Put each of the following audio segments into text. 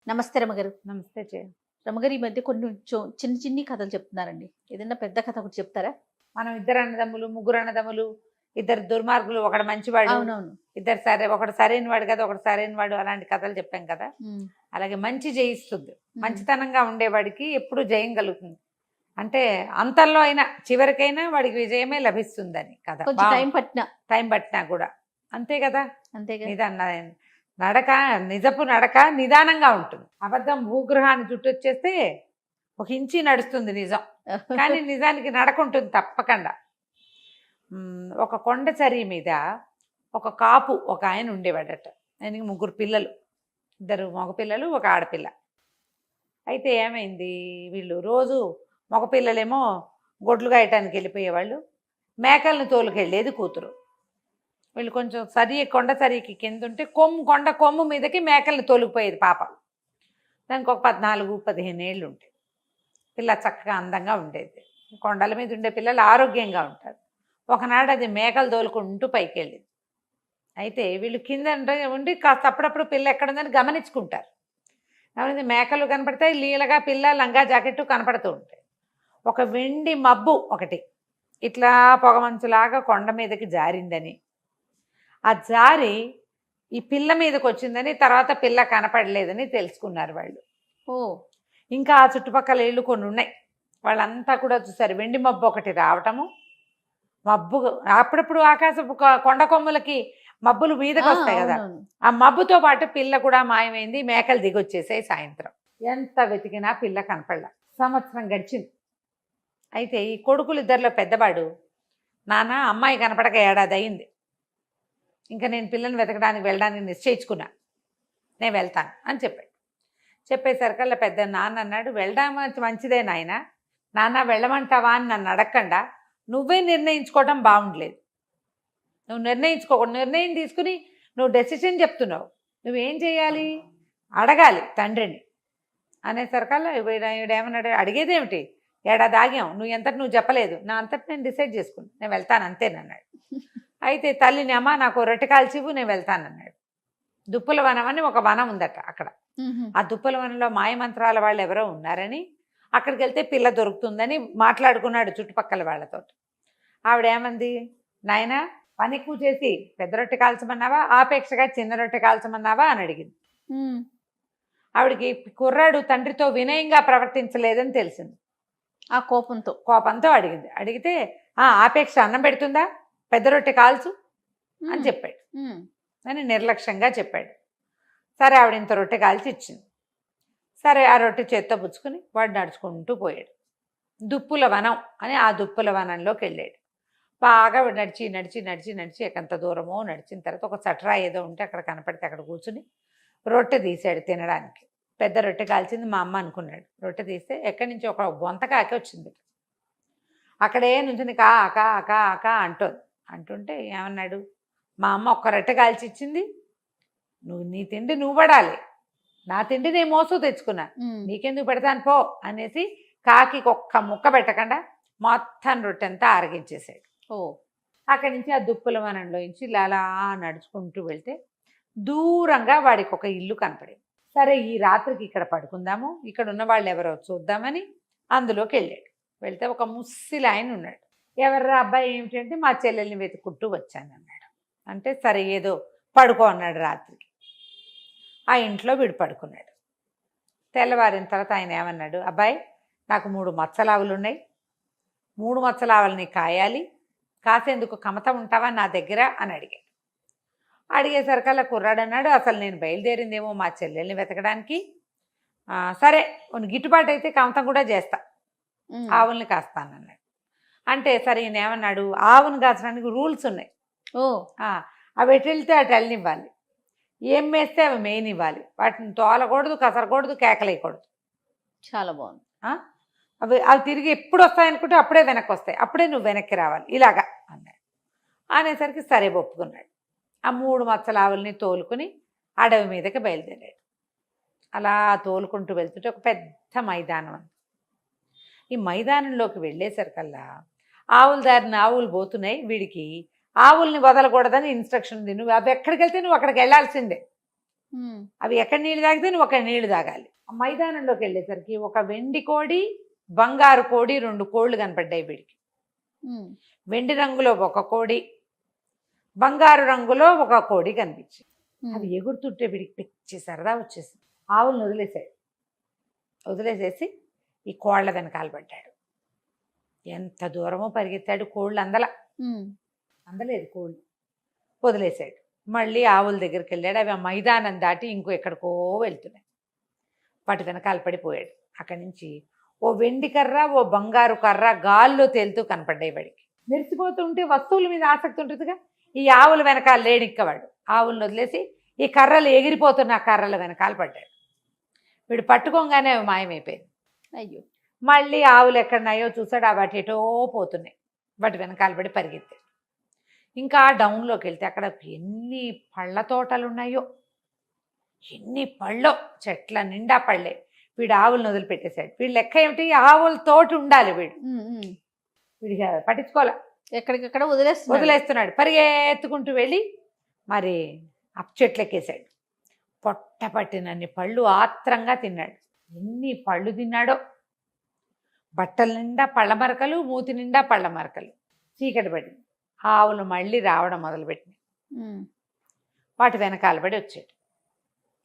నమస్తే రమగారు. నమస్తే జయ. రమగారు, ఈ మధ్య కొన్ని చిన్న చిన్ని కథలు చెప్తున్నారండి. ఏదైనా పెద్ద కథ ఒకటి చెప్తారా? మనం ఇద్దరు అన్నదమ్ములు, ముగ్గురు అన్నదమ్ములు, ఇద్దరు దుర్మార్గులు, ఒకడు మంచివాడు, అవునవును. ఇద్దరు సరే, ఒకడు సరైన వాడు కదా, ఒకడు సరైన వాడు, అలాంటి కథలు చెప్పాం కదా. అలాగే మంచి జయిస్తుంది. మంచితనంగా ఉండేవాడికి ఎప్పుడు జయం కలుగుతుంది. అంటే అంతంలో అయినా చివరికైనా వాడికి విజయమే లభిస్తుందని కథ. కొంచెం టైం పట్టినా కూడా అంతే కదా. అంతేగా. నిజపు నడక నిదానంగా ఉంటుంది. అబద్ధం భూగృహాన్ని చుట్టొచ్చేస్తే ఒక ఇంచి నడుస్తుంది నిజం, కానీ నిజానికి నడకుంటుంది తప్పకుండా. ఒక కొండ చరి మీద ఒక కాపు ఒక ఆయన ఉండేవాడట. ఆయనకి ముగ్గురు పిల్లలు, ఇద్దరు మగపిల్లలు, ఒక ఆడపిల్ల. అయితే ఏమైంది, వీళ్ళు రోజు మగపిల్లలేమో గొడ్లు గాయటానికి వెళ్ళిపోయేవాళ్ళు, మేకల్ని తోలుకెళ్ళేది కూతురు. వీళ్ళు కొంచెం కొండ సరికి కింద ఉంటే కొండ కొమ్ము మీదకి మేకల్ని తోలుకుపోయేది పాప. దానికి ఒక 14-15 ఏళ్ళు ఉంటాయి. పిల్ల చక్కగా అందంగా ఉండేది. కొండల మీద ఉండే పిల్లలు ఆరోగ్యంగా ఉంటారు. ఒకనాడు అది మేకలు తోలుకుంటూ పైకి వెళ్ళింది. అయితే వీళ్ళు కింద ఉండి కాస్త అప్పుడప్పుడు పిల్ల ఎక్కడుందని గమనించుకుంటారు. గమనించి మేకలు కనపడతాయి, లీలగా పిల్ల లంగా జాకెట్టు కనపడుతూ ఉంటాయి. ఒక వెండి మబ్బు ఒకటి ఇట్లా పొగమంచులాగా కొండ మీదకి జారిందని, ఆ జారి ఈ పిల్ల మీదకి వచ్చిందని, తర్వాత పిల్ల కనపడలేదని తెలుసుకున్నారు వాళ్ళు. ఇంకా ఆ చుట్టుపక్కల ఇళ్ళు కొన్ని ఉన్నాయి, వాళ్ళంతా కూడా చూసారు. వెండి మబ్బు ఒకటి రావటము, మబ్బు అప్పుడప్పుడు ఆకాశపు కొండ కొమ్ములకి మబ్బులు మీదకి వస్తాయి కదా, ఆ మబ్బుతో పాటు పిల్ల కూడా మాయమైంది. మేకలు దిగొచ్చేసాయి. సాయంత్రం ఎంత వెతికినా పిల్ల కనపడలా. సంవత్సరం గడిచింది. అయితే ఈ కొడుకులు ఇద్దరిలో పెద్దవాడు, నాన్న అమ్మాయి కనపడక ఏడాది అయింది, ఇంకా నేను పిల్లని వెతకడానికి వెళ్ళడానికి నిశ్చయించుకున్నా, నేను వెళ్తాను అని చెప్పాడు. చెప్పేసరికల్లా పెద్ద నాన్న అన్నాడు, వెళ్ళడం మంచిదే నాయన, నాన్న వెళ్ళమంటావా అని నన్ను అడగకుండా నువ్వే నిర్ణయించుకోవడం బాగుండలేదు. నువ్వు నిర్ణయం తీసుకుని నువ్వు డెసిషన్ చెప్తున్నావు. నువ్వేం చేయాలి, అడగాలి తండ్రిని అనేసరికల్లా వీడేమన్నాడు, అడిగేదేమిటి, ఏడాది ఆగాం, నువ్వు ఎంతటి నువ్వు చెప్పలేదు, నా అంతటి నేను డిసైడ్ చేసుకున్నాను, నేను వెళ్తాను అంతేనన్నాడు. అయితే తల్లిని, అమ్మ నాకు రొట్టె కాల్చివు, నేను వెళ్తానన్నాడు. దుప్పుల వనం అని ఒక వనం ఉందట అక్కడ. ఆ దుప్పుల వనంలో మాయమంత్రాల వాళ్ళు ఎవరో ఉన్నారని, అక్కడికి వెళ్తే పిల్ల దొరుకుతుందని మాట్లాడుకున్నాడు చుట్టుపక్కల వాళ్ళతో. ఆవిడేమంది, నాయన పని ఎక్కువ చేసి పెద్ద రొట్టె కాల్చమన్నావా, ఆపేక్షగా చిన్న రొట్టె కాల్చమన్నావా అని అడిగింది. ఆవిడికి కుర్రాడు తండ్రితో వినయంగా ప్రవర్తించలేదని తెలిసింది. ఆ కోపంతో అడిగింది. అడిగితే ఆపేక్ష అన్నం పెడుతుందా, పెద్ద రొట్టె కాల్చు అని చెప్పాడు అని నిర్లక్ష్యంగా చెప్పాడు. సరే ఆవిడ ఇంత రొట్టె కాల్చి ఇచ్చింది. సరే ఆ రొట్టె చేత్తో పుచ్చుకుని వాడు నడుచుకుంటూ పోయాడు. దుప్పుల వనం అని ఆ దుప్పుల వనంలోకి వెళ్ళాడు. బాగా నడిచి నడిచి నడిచి నడిచి ఎకంత దూరమో నడిచిన తర్వాత ఒక చట్రా ఏదో ఉంటే అక్కడ కనపడితే అక్కడ కూర్చుని రొట్టె తీసాడు తినడానికి. పెద్ద రొట్టె కాల్చింది మా అమ్మ అనుకున్నాడు. రొట్టె తీస్తే ఎక్కడి నుంచి ఒక బొంతకాకి వచ్చింది. అక్కడే నుంచి కా కా కా కా అంటుంటే ఏమన్నాడు, మా అమ్మ ఒక్క రొట్టె కాల్చి ఇచ్చింది, నీ తిండి నువ్వు పడాలి, నా తిండి నేను మోసు తెచ్చుకున్నా, నీకెందుకు పెడతాను పో అనేసి కాకి ఒక్క ముక్క పెట్టకుండా మొత్తం రొట్టెంతా ఆరగించేసాడు. అక్కడి నుంచి ఆ దుప్పుల వనంలో నుంచి అలా నడుచుకుంటూ వెళ్తే దూరంగా వాడికి ఒక ఇల్లు కనపడింది. సరే ఈ రాత్రికి ఇక్కడ పడుకుందాము, ఇక్కడ ఉన్న వాళ్ళు ఎవరో చూద్దామని అందులోకి వెళ్ళాడు. వెళ్తే ఒక ముస్సిలి ఆయన ఉన్నాడు. ఎవర్రా అబ్బాయి ఏమిటంటే, మా చెల్లెల్ని వెతుక్కుంటూ వచ్చాను అన్నాడు. అంటే సరే ఏదో పడుకో అన్నాడు. రాత్రికి ఆ ఇంట్లో వీడు పడుకున్నాడు. తెల్లవారిన తర్వాత ఆయన ఏమన్నాడు, అబ్బాయి నాకు 3 మచ్చలావులు ఉన్నాయి, 3 మచ్చలావులని కాయాలి, కాసేందుకు కమత ఉంటావా నా దగ్గర అని అడిగాడు. అడిగేసరికల్లా కుర్రాడు అన్నాడు, అసలు నేను బయలుదేరిందేమో మా చెల్లెల్ని వెతకడానికి, సరే గిట్టుబాటు అయితే కమతం కూడా చేస్తా, ఆవుల్ని కాస్తానన్నాడు. అంటే సరే ఈయన ఏమన్నాడు, ఆవును కాచడానికి రూల్స్ ఉన్నాయి, అవి ఎటు వెళ్తే అటు వెళ్ళనివ్వాలి, ఏం వేస్తే అవి మేయనివ్వాలి, వాటిని తోలకూడదు, కసరకూడదు, కేకలేయకూడదు. చాలా బాగుంది. అవి తిరిగి ఎప్పుడు వస్తాయనుకుంటే అప్పుడే వెనక్కి వస్తాయి, అప్పుడే నువ్వు వెనక్కి రావాలి ఇలాగా అన్నాడు. అనేసరికి సరే ఒప్పుకున్నాడు. ఆ 3 మచ్చల ఆవుల్ని తోలుకుని అడవి మీదకి బయలుదేరాడు. అలా తోలుకుంటూ వెళ్తుంటే ఒక పెద్ద మైదానం ఉంది. ఈ మైదానంలోకి వెళ్ళేసరికల్లా ఆవుల దారిని ఆవులు పోతున్నాయి. వీడికి ఆవుల్ని వదలకూడదని ఇన్స్ట్రక్షన్ ఉంది, నువ్వు అవి ఎక్కడికి వెళ్తే నువ్వు అక్కడికి వెళ్ళాల్సిందే, అవి ఎక్కడ నీళ్ళు తాగితే నువ్వు ఒక నీళ్లు తాగాలి. ఆ మైదానంలోకి వెళ్ళేసరికి ఒక వెండి కోడి, బంగారు కోడి, 2 కోళ్ళు కనపడ్డాయి వీడికి. వెండి రంగులో ఒక కోడి, బంగారు రంగులో ఒక కోడి కనిపించింది. అవి ఎగురుతుంటే వీడికి పిచ్చి సరదా వచ్చేసింది. ఆవులను వదిలేసేసి ఈ కోళ్ల వెనకాల పడ్డాడు. ఎంత దూరమో పరిగెత్తాడు, కోళ్ళు అందలేదు కోళ్ళు. వదిలేశాడు. మళ్ళీ ఆవుల దగ్గరికి వెళ్ళాడు. అవి ఆ మైదానం దాటి ఇంకో ఎక్కడికో వెళ్తున్నాయి. వాటి వెనకాల పడిపోయాడు. అక్కడి నుంచి ఓ వెండి కర్ర, ఓ బంగారు కర్ర గాల్లో తేలుతూ కనపడ్డాయి వాడికి. మెరిసిపోతుంటే వస్తువుల మీద ఆసక్తి ఉంటుందిగా. ఈ ఆవుల వెనకాల లేడిక్కవాడు. ఆవులను వదిలేసి ఈ కర్రలు ఎగిరిపోతున్న ఆ కర్రల వెనకాల పడ్డాడు. వీడు పట్టుకోగానే అవి మాయమైపోయింది. అయ్యో. మళ్ళీ ఆవులు ఎక్కడున్నాయో చూసాడు. ఆ వాటి ఎటో పోతున్నాయి. వాటి వెనకాల పడి పరిగెత్తాడు. ఇంకా డౌన్లోకి వెళ్తే అక్కడ ఎన్ని పళ్ళ తోటలు ఉన్నాయో, ఎన్ని పళ్ళో, చెట్ల నిండా పళ్ళే. వీడు ఆవులను వదిలిపెట్టేశాడు. వీడు లెక్క ఏమిటి, ఆవుల తోటి ఉండాలి. వీడికి పట్టించుకోలే, ఎక్కడికక్కడ వదిలేస్తున్నాడు. పరిగెత్తుకుంటూ వెళ్ళి మరి ఆ చెట్లు ఎక్కేశాడు. పొట్ట పట్టినన్ని పళ్ళు ఆత్రంగా తిన్నాడు. ఎన్ని పళ్ళు తిన్నాడో. బట్టల నిండా పళ్ళ మరకలు, మూతి నిండా పళ్ళ మరకలు. చీకటి పడింది. ఆవులు మళ్ళీ రావడం మొదలుపెట్టినాయి. వాటి వెనకాల పడి వచ్చాడు.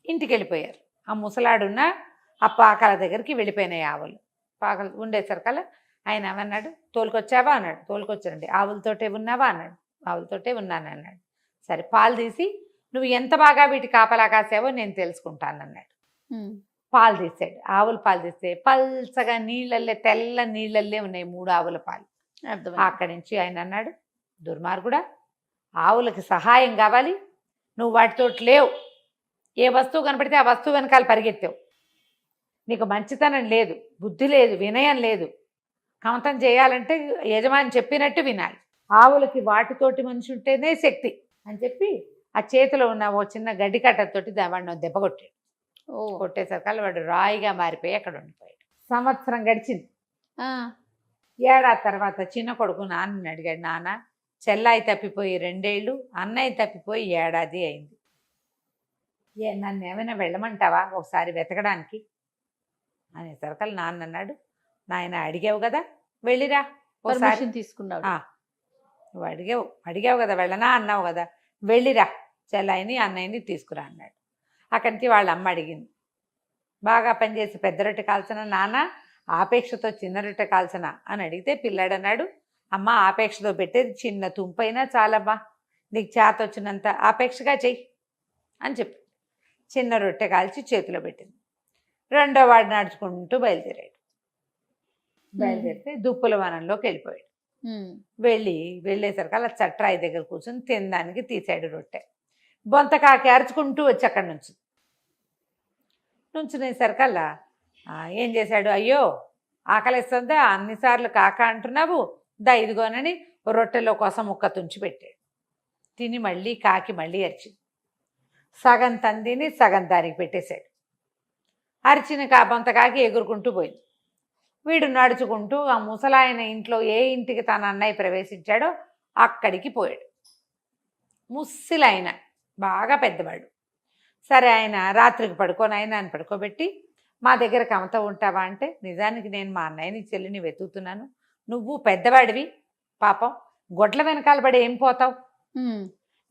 ఇంటికి వెళ్ళిపోయారు. ఆ ముసలాడున్న ఆ పాకల దగ్గరికి వెళ్ళిపోయినాయి ఆవులు. పాకలు ఉండేసరికల్లా ఆయన ఏమన్నాడు, తోలుకొచ్చావా అన్నాడు. తోలుకొచ్చానండి. ఆవులతోటే ఉన్నావా అన్నాడు. ఆవులతోటే ఉన్నాను అన్నాడు. సరే, పాలు తీసి నువ్వు ఎంత బాగా వీటి కాపలా కాసావో నేను తెలుసుకుంటానన్నాడు. పాలు తీసాడు. ఆవుల పాలు తీస్తే పల్చగా నీళ్ళల్లే, తెల్ల నీళ్ళల్లే ఉన్నాయి 3 ఆవుల పాలు. అక్కడి నుంచి ఆయన అన్నాడు, దుర్మార్గుడా, ఆవులకి సహాయం కావాలి, నువ్వు వాటితో లేవు. ఏ వస్తువు కనపడితే ఆ వస్తువు వెనకాల పరిగెత్తావు. నీకు మంచితనం లేదు, బుద్ధి లేదు, వినయం లేదు. కమతం చేయాలంటే యజమాని చెప్పినట్టు వినాలి. ఆవులకి వాటితోటి మనిషి ఉంటేనే శక్తి అని చెప్పి ఆ చేతిలో ఉన్న ఓ చిన్న గడ్డి కట్టతోటి వాడిని దెబ్బ కొట్టాడు. కొట్టేసరికల్లా వాడు రాయిగా మారిపోయి అక్కడ ఉండిపోయాడు. సంవత్సరం గడిచింది. ఏడాది తర్వాత చిన్న కొడుకు నాన్నని అడిగాడు, నాన్న, చెల్లాయి తప్పిపోయి 2 ఏళ్ళు, అన్నయ్య తప్పిపోయి ఏడాది అయింది. నన్ను ఏమైనా వెళ్ళమంటావా ఒకసారి వెతకడానికి అనేసరికల్లా నాన్న అన్నాడు, నాయన అడిగావు కదా, వెళ్ళిరా ఒకసారి తీసుకున్నావు. నువ్వు అడిగావు కదా, వెళ్ళనా అన్నావు కదా, వెళ్ళిరా చెల్లాయిని అన్నయ్యని తీసుకురా అన్నాడు. అక్కడి నుంచి వాళ్ళ అమ్మ అడిగింది, బాగా పనిచేసి పెద్ద రొట్టె కాల్చిన నాన్న, ఆపేక్షతో చిన్న రొట్టె కాల్చనా అని అడిగితే పిల్లాడు అన్నాడు, అమ్మ ఆపేక్షతో పెట్టేది చిన్న తుంపైనా చాలమ్మా, నీకు చేత వచ్చినంత ఆపేక్షగా చెయ్యి అని చెప్పి చిన్న రొట్టె కాల్చి చేతిలో పెట్టింది. రెండో వాడు నడుచుకుంటూ బయలుదేరితే దుప్పుల వనంలోకి వెళ్ళిపోయాడు. వెళ్ళేసరికి అలా చట్రాయి దగ్గర కూర్చొని తినడానికి తీసాడు రొట్టె. బొంతకాకి అరుచుకుంటూ వచ్చి అక్కడి నుంచునేసరికల్లా ఏం చేశాడు, అయ్యో ఆకలిస్తుందా, అన్నిసార్లు కాక అంటున్నావు, ఇదిగోనని రొట్టెలో కోసం ముక్క తుంచి పెట్టాడు. తిని మళ్ళీ కాకి మళ్ళీ అరిచింది. సగం తందిని సగం దానికి పెట్టేశాడు. అరిచిన బొంతకాకి ఎగురుకుంటూ పోయింది. వీడు నడుచుకుంటూ ఆ ముసలాయన ఇంట్లో ఏ ఇంటికి తన అన్నయ్య ప్రవేశించాడో అక్కడికి పోయాడు. ముస్సిలాయన బాగా పెద్దవాడు. సరే, ఆయన రాత్రికి పడుకొని ఆయన పడుకోబెట్టి, మా దగ్గర కమత ఉంటావా అంటే, నిజానికి నేను మా అన్నయ్యని చెల్లిని వెతుకుతున్నాను, నువ్వు పెద్దవాడివి, పాపం గొడ్ల వెనకాల పడి ఏం పోతావు,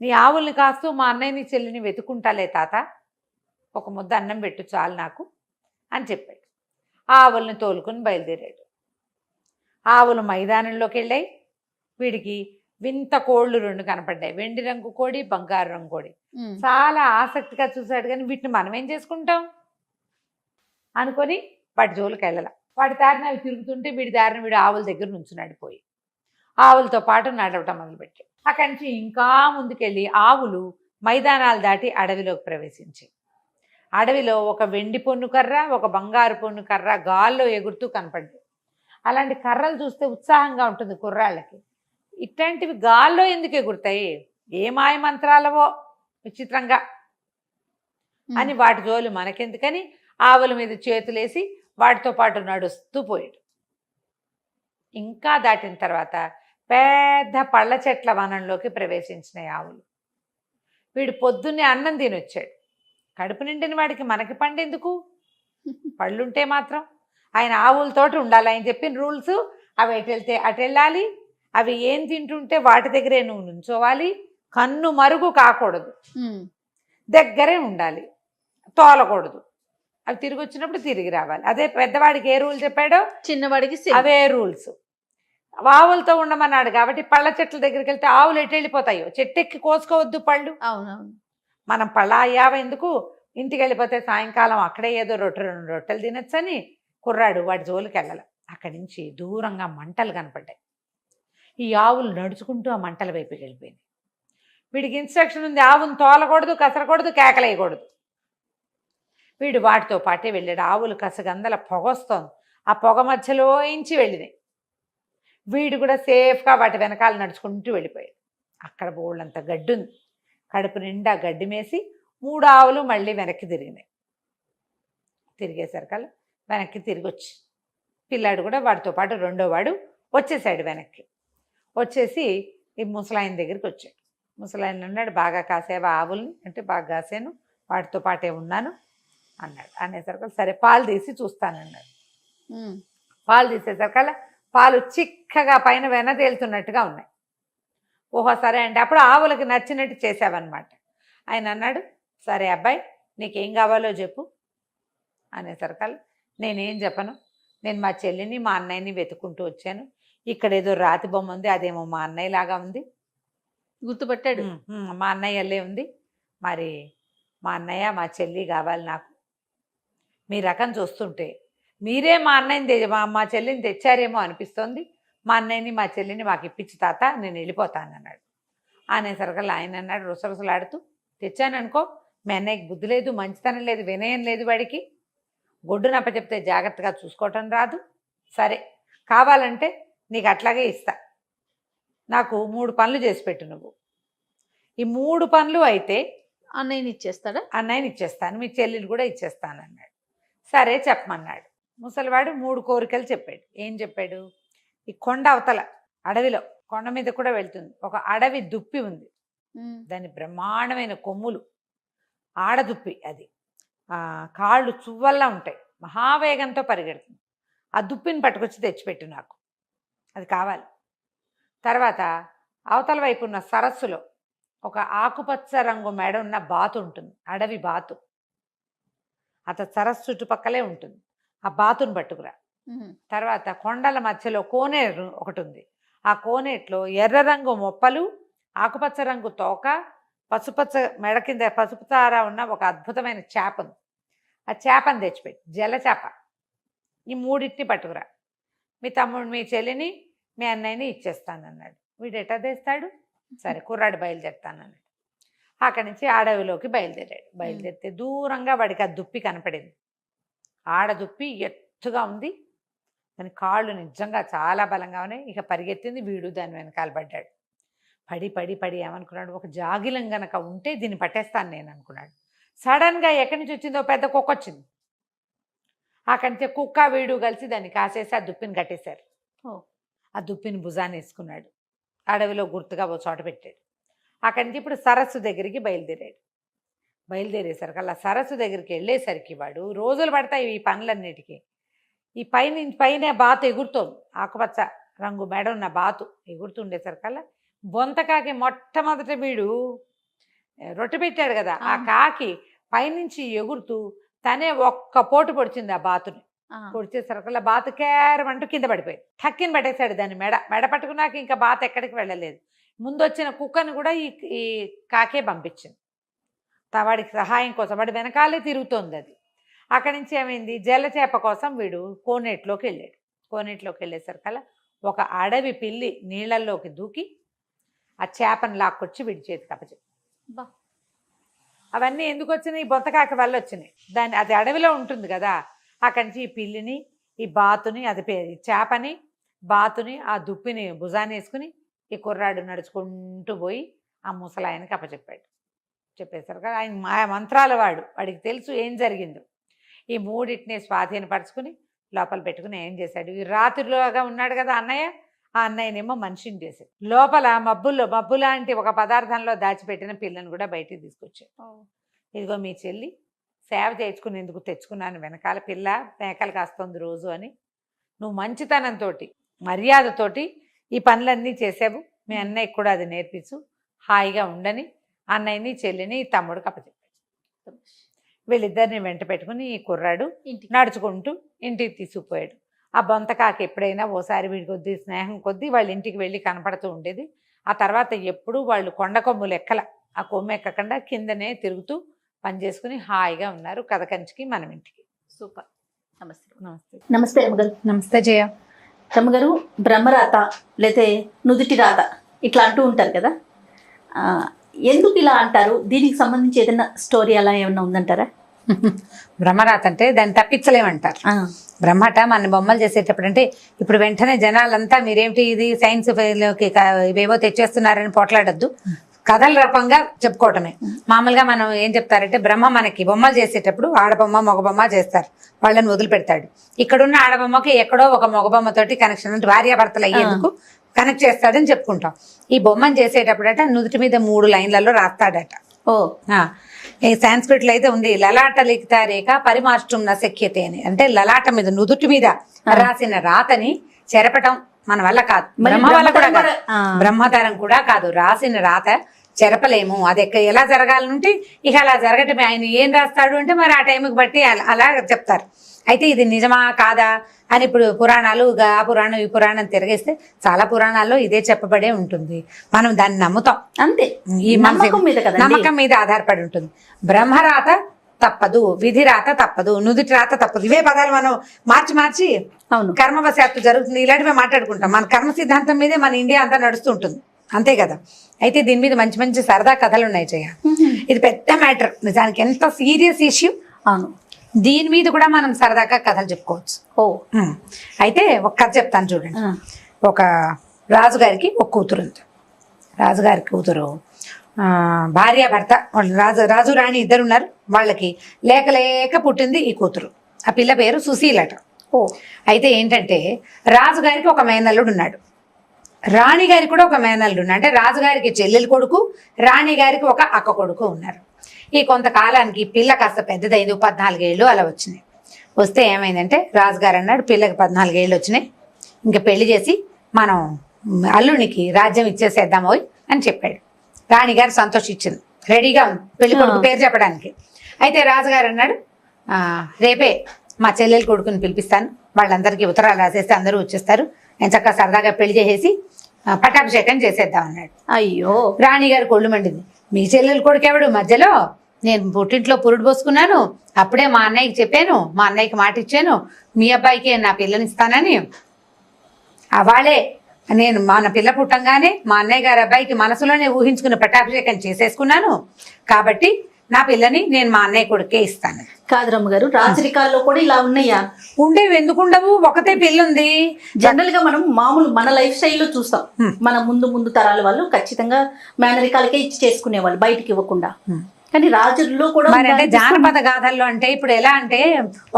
నీ ఆవుల్ని కాస్తూ మా అన్నయ్యని చెల్లిని వెతుకుంటాలే తాత, ఒక ముద్ద అన్నం పెట్టు చాలు నాకు అని చెప్పాడు. ఆవుల్ని తోలుకుని బయలుదేరాడు. ఆవులు మైదానంలోకి వెళ్ళాయి. వీడికి వింత కోళ్ళు 2 కనపడ్డాయి, వెండి రంగు కోడి, బంగారు రంగు కోడి. చాలా ఆసక్తిగా చూశాడు, కానీ వీటిని మనం ఏం చేసుకుంటాం అనుకొని వాటి జోలికి వెళ్ళాల. వాటి దారిన అవి తిరుగుతుంటే వీడి దారిన వీడు ఆవుల దగ్గర నుంచి నడిపోయి ఆవులతో పాటు నడవటం మొదలుపెట్టాడు. అక్కడి నుంచి ఇంకా ముందుకెళ్ళి ఆవులు మైదానాలు దాటి అడవిలోకి ప్రవేశించాయి. అడవిలో ఒక వెండి పొన్ను కర్ర, ఒక బంగారు పొన్ను కర్ర గాల్లో ఎగురుతూ కనపడ్డాయి. అలాంటి కర్రలు చూస్తే ఉత్సాహంగా ఉంటుంది కుర్రాళ్ళకి. ఇట్లాంటివి గాల్లో ఎందుకు ఎగురుతాయి, ఏ మాయ మంత్రాలవో విచిత్రంగా అని వాటి జోలు మనకెందుకని ఆవుల మీద చేతులేసి వాటితో పాటు నడుస్తూ పోయాడు. ఇంకా దాటిన తర్వాత పెద్ద పళ్ళ చెట్ల వనంలోకి ప్రవేశించినాయి ఆవులు. వీడు పొద్దున్నే అన్నం తినొచ్చాడు. కడుపు నిండిన వాడికి మనకి పండెందుకు? పళ్ళుంటే మాత్రం ఆయన ఆవులతోటి ఉండాలి. ఆయన చెప్పిన రూల్స్. అవి ఎటు వెళ్తే అటు వెళ్ళాలి. అవి ఏం తింటుంటే వాటి దగ్గరే నువ్వు నుంచోవాలి. కన్ను మరుగు కాకూడదు, దగ్గరే ఉండాలి, తోలకూడదు. అవి తిరిగి వచ్చినప్పుడు తిరిగి రావాలి. అదే పెద్దవాడికి ఏ రూల్ చెప్పాడో చిన్నవాడికి అవే రూల్స్. ఆవులతో ఉండమన్నాడు కాబట్టి పళ్ళ చెట్ల దగ్గరికి వెళ్తే ఆవులు ఎటు వెళ్ళిపోతాయో, చెట్టు ఎక్కి కోసుకోవద్దు పళ్ళు. అవునవును. మనం పళ్ళ అయ్యావ ఎందుకు, ఇంటికి వెళ్ళిపోతే సాయంకాలం అక్కడే ఏదో రెండు రొట్టెలు తినొచ్చని కుర్రాడు వాడి జోలికి వెళ్ళాల. అక్కడి నుంచి దూరంగా మంటలు కనపడ్డాయి. ఈ ఆవులు నడుచుకుంటూ ఆ మంటల వైపుకి వెళ్ళిపోయింది. వీడికి ఇన్స్ట్రక్షన్ ఉంది, ఆవును తోలకూడదు, కసరకూడదు, కేకలేయకూడదు. వీడు వాటితో పాటే వెళ్ళాడు. ఆవులు కసగందల పొగ వస్తోంది, ఆ పొగ మధ్యలో ఇంచి వెళ్ళినాయి. వీడు కూడా సేఫ్గా వాటి వెనకాల నడుచుకుంటూ వెళ్ళిపోయాడు. అక్కడ బోళ్ళంత గడ్డి ఉంది. కడుపు నిండా గడ్డి మేసి 3 ఆవులు మళ్ళీ వెనక్కి తిరిగినాయి. తిరిగేసరికల్లా వెనక్కి తిరిగి వచ్చి పిల్లాడు కూడా వాడితో పాటు రెండో వాడు వచ్చేసాడు. వెనక్కి వచ్చేసి ఈ ముసలాయన దగ్గరికి వచ్చాడు. ముసలాయన అన్నాడు, బాగా కాసేవా ఆవుల్ని అంటే, బాగా కాసాను, వాటితో పాటే ఉన్నాను అన్నాడు. అనేసరికి సరే పాలు తీసి చూస్తానన్నాడు. పాలు తీసేసరికల్లా పాలు చిక్కగా పైన వెన తేలుతున్నట్టుగా ఉన్నాయి. ఓహో సరే అంటే అప్పుడు ఆవులకి నచ్చినట్టు చేసావన్నమాట. ఆయన అన్నాడు, సరే అబ్బాయి నీకేం కావాలో చెప్పు అనేసరికల్లా నేనేం చెప్పను, నేను మా చెల్లిని మా అన్నయ్యని వెతుక్కుంటూ వచ్చాను. ఇక్కడ ఏదో రాతి బొమ్మ ఉంది, అదేమో మా అన్నయ్య లాగా ఉంది. గుర్తుపట్టాడు. మా అన్నయ్యలే ఉంది. మరి మా అన్నయ్య మా చెల్లి కావాలి నాకు. మీ రకం చూస్తుంటే మీరే మా అన్నయ్యని మా చెల్లిని తెచ్చారేమో అనిపిస్తోంది. మా అన్నయ్యని మా చెల్లిని మాకు ఇప్పించి తాత, నేను వెళ్ళిపోతాను అన్నాడు. అనేసరికల్లా ఆయన అన్నాడు రుసరుసలాడుతూ, తెచ్చాననుకో, మీ అన్నయ్యకి బుద్ధి లేదు, మంచితనం లేదు, వినయం లేదు, వాడికి గొడ్డు నప్ప చెప్తే జాగ్రత్తగా చూసుకోవటం రాదు. సరే కావాలంటే నీకు అట్లాగే ఇస్తా, నాకు 3 పనులు చేసి పెట్టు నువ్వు. ఈ 3 పనులు అయితే అన్నయ్యని ఇచ్చేస్తాడా? అన్నయ్యని ఇచ్చేస్తాను, మీ చెల్లిని కూడా ఇచ్చేస్తాను అన్నాడు. సరే చెప్పమన్నాడు. ముసలివాడు 3 కోరికలు చెప్పాడు. ఏం చెప్పాడు, ఈ కొండ అవతల అడవిలో, కొండ మీద కూడా వెళ్తుంది, ఒక అడవి దుప్పి ఉంది. దాని బ్రహ్మాండమైన కొమ్ములు, ఆడదుప్పి, అది కాళ్ళు చువ్వల్లా ఉంటాయి, మహావేగంతో పరిగెడుతుంది. ఆ దుప్పిని పట్టుకొచ్చి తెచ్చిపెట్టు నాకు, అది కావాలి. తర్వాత అవతల వైపు ఉన్న సరస్సులో ఒక ఆకుపచ్చ రంగు మెడ ఉన్న బాతు ఉంటుంది, అడవి బాతు. అతను సరస్సు చుట్టుపక్కలే ఉంటుంది, ఆ బాతును పట్టుకురా. తర్వాత కొండల మధ్యలో కోనేరు ఒకటి ఉంది, ఆ కోనేట్లో ఎర్ర రంగు మొప్పలు, ఆకుపచ్చ రంగు తోక, పసుపచ్చ మెడ కింద పసుపు తార ఉన్న ఒక అద్భుతమైన చేప ఉంది. ఆ చేపను తెచ్చిపెట్టి, జల చేప. ఈ 3 పట్టుకురా. మీ తమ్ముడు మీ చెల్లిని మీ అన్నయ్యని ఇచ్చేస్తానన్నాడు. వీడు ఎట్టా తెస్తాడు? సరే కుర్రాడు బయలుదేరుతానన్నాడు. అక్కడి నుంచి అడవిలోకి బయలుదేరాడు. బయలుదేరితే దూరంగా వాడికి ఆ దుప్పి కనపడింది. ఆడదుప్పి ఎత్తుగా ఉంది, దాని కాళ్ళు నిజంగా చాలా బలంగా ఉన్నాయి. ఇక పరిగెత్తింది, వీడు దాని వెనకాల పడ్డాడు. పడి పడి పడి ఏమనుకున్నాడు, ఒక జాగిలం గనక ఉంటే దీన్ని పట్టేస్తాను నేను అనుకున్నాడు. సడన్గా ఎక్కడి నుంచి వచ్చిందో పెద్ద కుక్క వచ్చింది. అక్కడి నుంచి కుక్క వీడు కలిసి దాన్ని కాసేసి ఆ దుప్పిని కట్టేశారు. ఆ దుప్పిని భుజాన్ని వేసుకున్నాడు, అడవిలో గుర్తుగా ఓ చోట పెట్టాడు. అక్కడి నుంచి ఇప్పుడు సరస్సు దగ్గరికి బయలుదేరాడు. బయలుదేరేసరికి అలా సరస్సు దగ్గరికి వెళ్ళేసరికి వాడు రోజులు పడతాయి ఈ పనులన్నిటికీ. ఈ పైన బాతు ఎగురుతోంది, ఆకుపచ్చ రంగు మెడ ఉన్న బాతు ఎగురుతుండేసరికల్లా బొంతకాకి మొట్టమొదట వీడు రొట్టె పెట్టాడు కదా, ఆ కాకి పైనుంచి ఎగురుతూ తనే ఒక్క పోటు పొడిచింది ఆ బాతుని. పొడిచేసరికల్లా బాతు కేరమంటూ కింద పడిపోయింది. టక్కిని పట్టేశాడు దాన్ని. మెడ పట్టుకున్నాక ఇంకా బాత ఎక్కడికి వెళ్ళలేదు. ముందొచ్చిన కుక్కని కూడా ఈ కాకే పంపించింది వాడికి సహాయం కోసం. వాడి వెనకాలే తిరుగుతోంది అది. అక్కడి నుంచి ఏమైంది, జలచేప కోసం వీడు కోనేట్లోకి వెళ్ళాడు. కోనేట్లోకి వెళ్ళేసరికల్లా ఒక అడవి పిల్లి నీళ్ళల్లోకి దూకి ఆ చేపను లాక్కొచ్చి వీడి చేతికి అప్పచెప్పింది. అవన్నీ ఎందుకు వచ్చినాయి, బొంతకాకి వల్ల వచ్చినాయి. అది అడవిలో ఉంటుంది కదా, అక్కడి నుంచి ఈ పిల్లిని, ఈ బాతుని, అది చేపని, బాతుని, ఆ దుప్పిని భుజాన్ని వేసుకుని ఈ కుర్రాడు నడుచుకుంటూ పోయి ఆ ముసలాయనకి అప్పచెప్పాడు. చెప్పేసరికి ఆయన మాయ మంత్రాల వాడికి తెలుసు ఏం జరిగిందో. ఈ 3 స్వాధీనపరుచుకుని లోపల పెట్టుకుని ఏం చేశాడు, ఈ రాత్రిలోగా ఉన్నాడు కదా అన్నయ్య, ఆ అన్నయ్యనేమో మనిషిని చేశాడు. లోపల మబ్బు లాంటి ఒక పదార్థంలో దాచిపెట్టిన పిల్లని కూడా బయటికి తీసుకొచ్చాడు. ఇదిగో మీ చెల్లి, సేవ చేయించుకునేందుకు తెచ్చుకున్నాను వెనకాల పిల్ల మేకలు కాస్తుంది రోజు అని. నువ్వు మంచితనంతో మర్యాదతోటి ఈ పనులన్నీ చేసావు, మీ అన్నయ్యకి కూడా అది నేర్పించు, హాయిగా ఉండని అన్నయ్యని చెల్లిని తమ్ముడికి అప్పచెప్పాడు. వీళ్ళిద్దరిని వెంట పెట్టుకుని ఈ కుర్రాడు నడుచుకుంటూ ఇంటికి తీసుకుపోయాడు. ఆ బొంతకాకి ఎప్పుడైనా ఓసారి వీడి కొద్దీ స్నేహం కొద్దీ వాళ్ళ ఇంటికి వెళ్ళి కనపడుతూ ఉండేది. ఆ తర్వాత ఎప్పుడూ వాళ్ళు కొండ కొమ్ములు ఎక్కల, ఆ కొమ్ము ఎక్కకుండా కిందనే తిరుగుతూ పనిచేసుకుని హాయిగా ఉన్నారు. కథ కంచికి మనం ఇంటికి. సూపర్. నమస్తే. నమస్తే. నమస్తే రమ్మగారు. నమస్తే జయ. రమ్మగారు, బ్రహ్మరాత లేతే నుదుటి రాత ఇట్లా అంటూ ఉంటారు కదా, ఎందుకు ఇలా అంటారు? దీనికి సంబంధించి ఏదైనా స్టోరీ అలా ఏమన్నా ఉందంటారా? బ్రహ్మరాత అంటే దాన్ని తప్పించలేమంటారు. బ్రహ్మట మన బొమ్మలు చేసేటప్పుడు అంటే ఇప్పుడు వెంటనే జనాలంతా మీరేమిటి ఇది సైన్స్ లోకి ఇవేవో తెచ్చేస్తున్నారని పోట్లాడద్దు, కథల రూపంగా చెప్పుకోవటమే. మామూలుగా మనం ఏం చెప్తారంటే బ్రహ్మ మనకి బొమ్మలు చేసేటప్పుడు ఆడబొమ్మ మగబొమ్మ చేస్తారు, వాళ్ళని వదిలిపెడతాడు. ఇక్కడున్న ఆడబొమ్మకి ఎక్కడో ఒక మగబొమ్మతోటి కనెక్షన్ అంటే భార్యాభర్తలు అయ్యేందుకు కనెక్ట్ చేస్తాడని చెప్పుకుంటాం. ఈ బొమ్మను చేసేటప్పుడట నుదుటి మీద 3 లైన్లలో రాస్తాడట. ఈ సాంస్క్రిట్ లో అయితే ఉంది, లలాట లిఖిత రేఖ పరిమాష్టం నశక్యతే అని. అంటే లలాట మీద నుదుటి మీద రాసిన రాతని చెరపటం మన వల్ల కాదు, బ్రహ్మ వల్ల కూడా కాదు, బ్రహ్మతరం కూడా కాదు. రాసిన రాత చెరపలేము, అది ఎలా జరగాలంటే ఇక అలా జరగటమే. ఆయన ఏం రాస్తాడు అంటే మరి ఆ టైంకి బట్టి అలా చెప్తారు. అయితే ఇది నిజమా కాదా అని ఇప్పుడు పురాణాలు ఆ పురాణం ఈ పురాణం తిరగేస్తే చాలా పురాణాల్లో ఇదే చెప్పబడే ఉంటుంది. మనం దాన్ని నమ్ముతాం అంతే. ఈ నమ్మకం మీద ఆధారపడి ఉంటుంది. బ్రహ్మరాత తప్పదు, విధి రాత తప్పదు, నుదుటి రాత తప్పదు. ఇవే పదాలు మనం మార్చి మార్చి కర్మవశాత్తు జరుగుతుంది ఇలాంటివే మాట్లాడుకుంటాం. మన కర్మ సిద్ధాంతం మీదే మన ఇండియా అంతా నడుస్తూ ఉంటుంది, అంతే కదా. అయితే దీని మీద మంచి మంచి సరదా కథలు ఉన్నాయి జయ. ఇది పెద్ద మ్యాటర్, నిజానికి ఎంత సీరియస్ ఇష్యూ. అవును, దీని మీద కూడా మనం సరదాగా కథలు చెప్పుకోవచ్చు. అయితే ఒక కథ చెప్తాను చూడండి. ఒక రాజుగారికి ఒక కూతురు ఉంది. రాజుగారి కూతురు భార్య భర్త రాజు రాణి ఇద్దరు ఉన్నారు. వాళ్ళకి లేక లేక పుట్టింది ఈ కూతురు. ఆ పిల్ల పేరు సుశీలట. అయితే ఏంటంటే రాజుగారికి ఒక మేనల్లుడు ఉన్నాడు, రాణి గారికి కూడా ఒక మేనల్లుడు ఉన్నాడు. అంటే రాజుగారికి చెల్లెలు కొడుకు, రాణి గారికి ఒక అక్క కొడుకు ఉన్నారు. ఈ కొంతకాలానికి పిల్ల కాస్త పెద్దదైంది, 14 ఏళ్ళు అలా వచ్చినాయి. వస్తే ఏమైందంటే రాజుగారు అన్నాడు పిల్లకి 14 ఏళ్ళు వచ్చినాయి, ఇంకా పెళ్లి చేసి మనం అల్లునికి రాజ్యం ఇచ్చేసేద్దామోయ్ అని చెప్పాడు. రాణిగారు సంతోషించింది, రెడీగా ఉంది పెళ్లి కొడుకు పేరు చెప్పడానికి. అయితే రాజుగారు అన్నాడు రేపే మా చెల్లెలు కొడుకుని పిలిపిస్తాను, వాళ్ళందరికీ ఉత్తరాలు రాసేస్తే అందరూ వచ్చేస్తారు, నేను చక్కగా సరదాగా పెళ్లి చేసేసి పట్టాభిషేకం చేసేద్దాం అన్నాడు. అయ్యో, రాణిగారు కొళ్ళు మండింది. మీ చెల్లెలు కొడుకు ఎవడు మధ్యలో, నేను పుట్టింట్లో పురుడు పోసుకున్నాను, అప్పుడే మా అన్నయ్యకి చెప్పాను, మా అన్నయ్యకి మాట ఇచ్చాను మీ అబ్బాయికి నా పిల్లని ఇస్తానని. వాళ్ళే నేను మన పిల్ల పుట్టంగానే మా అన్నయ్య గారి అబ్బాయికి మనసులోనే ఊహించుకుని పట్టాభిషేకం చేసేసుకున్నాను, కాబట్టి నా పిల్లని నేను మా అన్నయ్య కొడుకే ఇస్తాను. కాదు రమ్మగారు, రాజరికాల్లో కూడా ఇలా ఉన్నాయా? ఉండేవి, ఎందుకు ఉండవు? ఒకతే పిల్ల ఉంది. జనరల్ గా మనం మామూలు మన లైఫ్ స్టైల్లో చూస్తాం, మన ముందు తరాల వాళ్ళు ఖచ్చితంగా మేనరికాలకే ఇచ్చి చేసుకునేవాళ్ళు బయటికి ఇవ్వకుండా. కానీ రాజుల్లో కూడా మరి అంటే జానపద గాథల్లో అంటే ఇప్పుడు ఎలా అంటే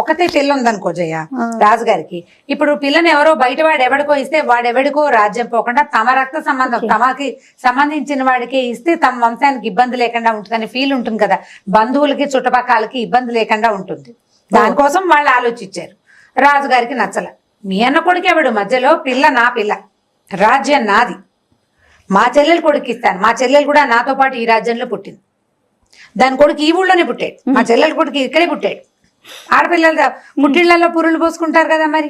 ఒకతే పిల్ల ఉందనుకో జయ రాజుగారికి, ఇప్పుడు పిల్లని ఎవరో బయట వాడు ఎవడికో ఇస్తే వాడెవడికో రాజ్యం పోకుండా తమ రక్త సంబంధం తమకి సంబంధించిన వాడికి ఇస్తే తమ వంశానికి ఇబ్బంది లేకుండా ఉంటుందని ఫీల్ ఉంటుంది కదా, బంధువులకి చుట్టుపక్కలకి ఇబ్బంది లేకుండా ఉంటుంది. దానికోసం వాళ్ళు ఆలోచించారు. రాజుగారికి నచ్చల, మీ అన్న కొడుకు ఎవడు మధ్యలో, పిల్ల నా పిల్ల, రాజ్యం నాది, మా చెల్లెలు కొడుకు ఇస్తాను, మా చెల్లెలు కూడా నాతో పాటు ఈ రాజ్యంలో పుట్టింది, దాని కొడుకు ఈ ఊళ్ళోనే పుట్టాడు, మా చెల్లెల కొడుకు ఇక్కడే పుట్టాడు. ఆడపిల్లల పుట్టిళ్లలో పురులు పోసుకుంటారు కదా, మరి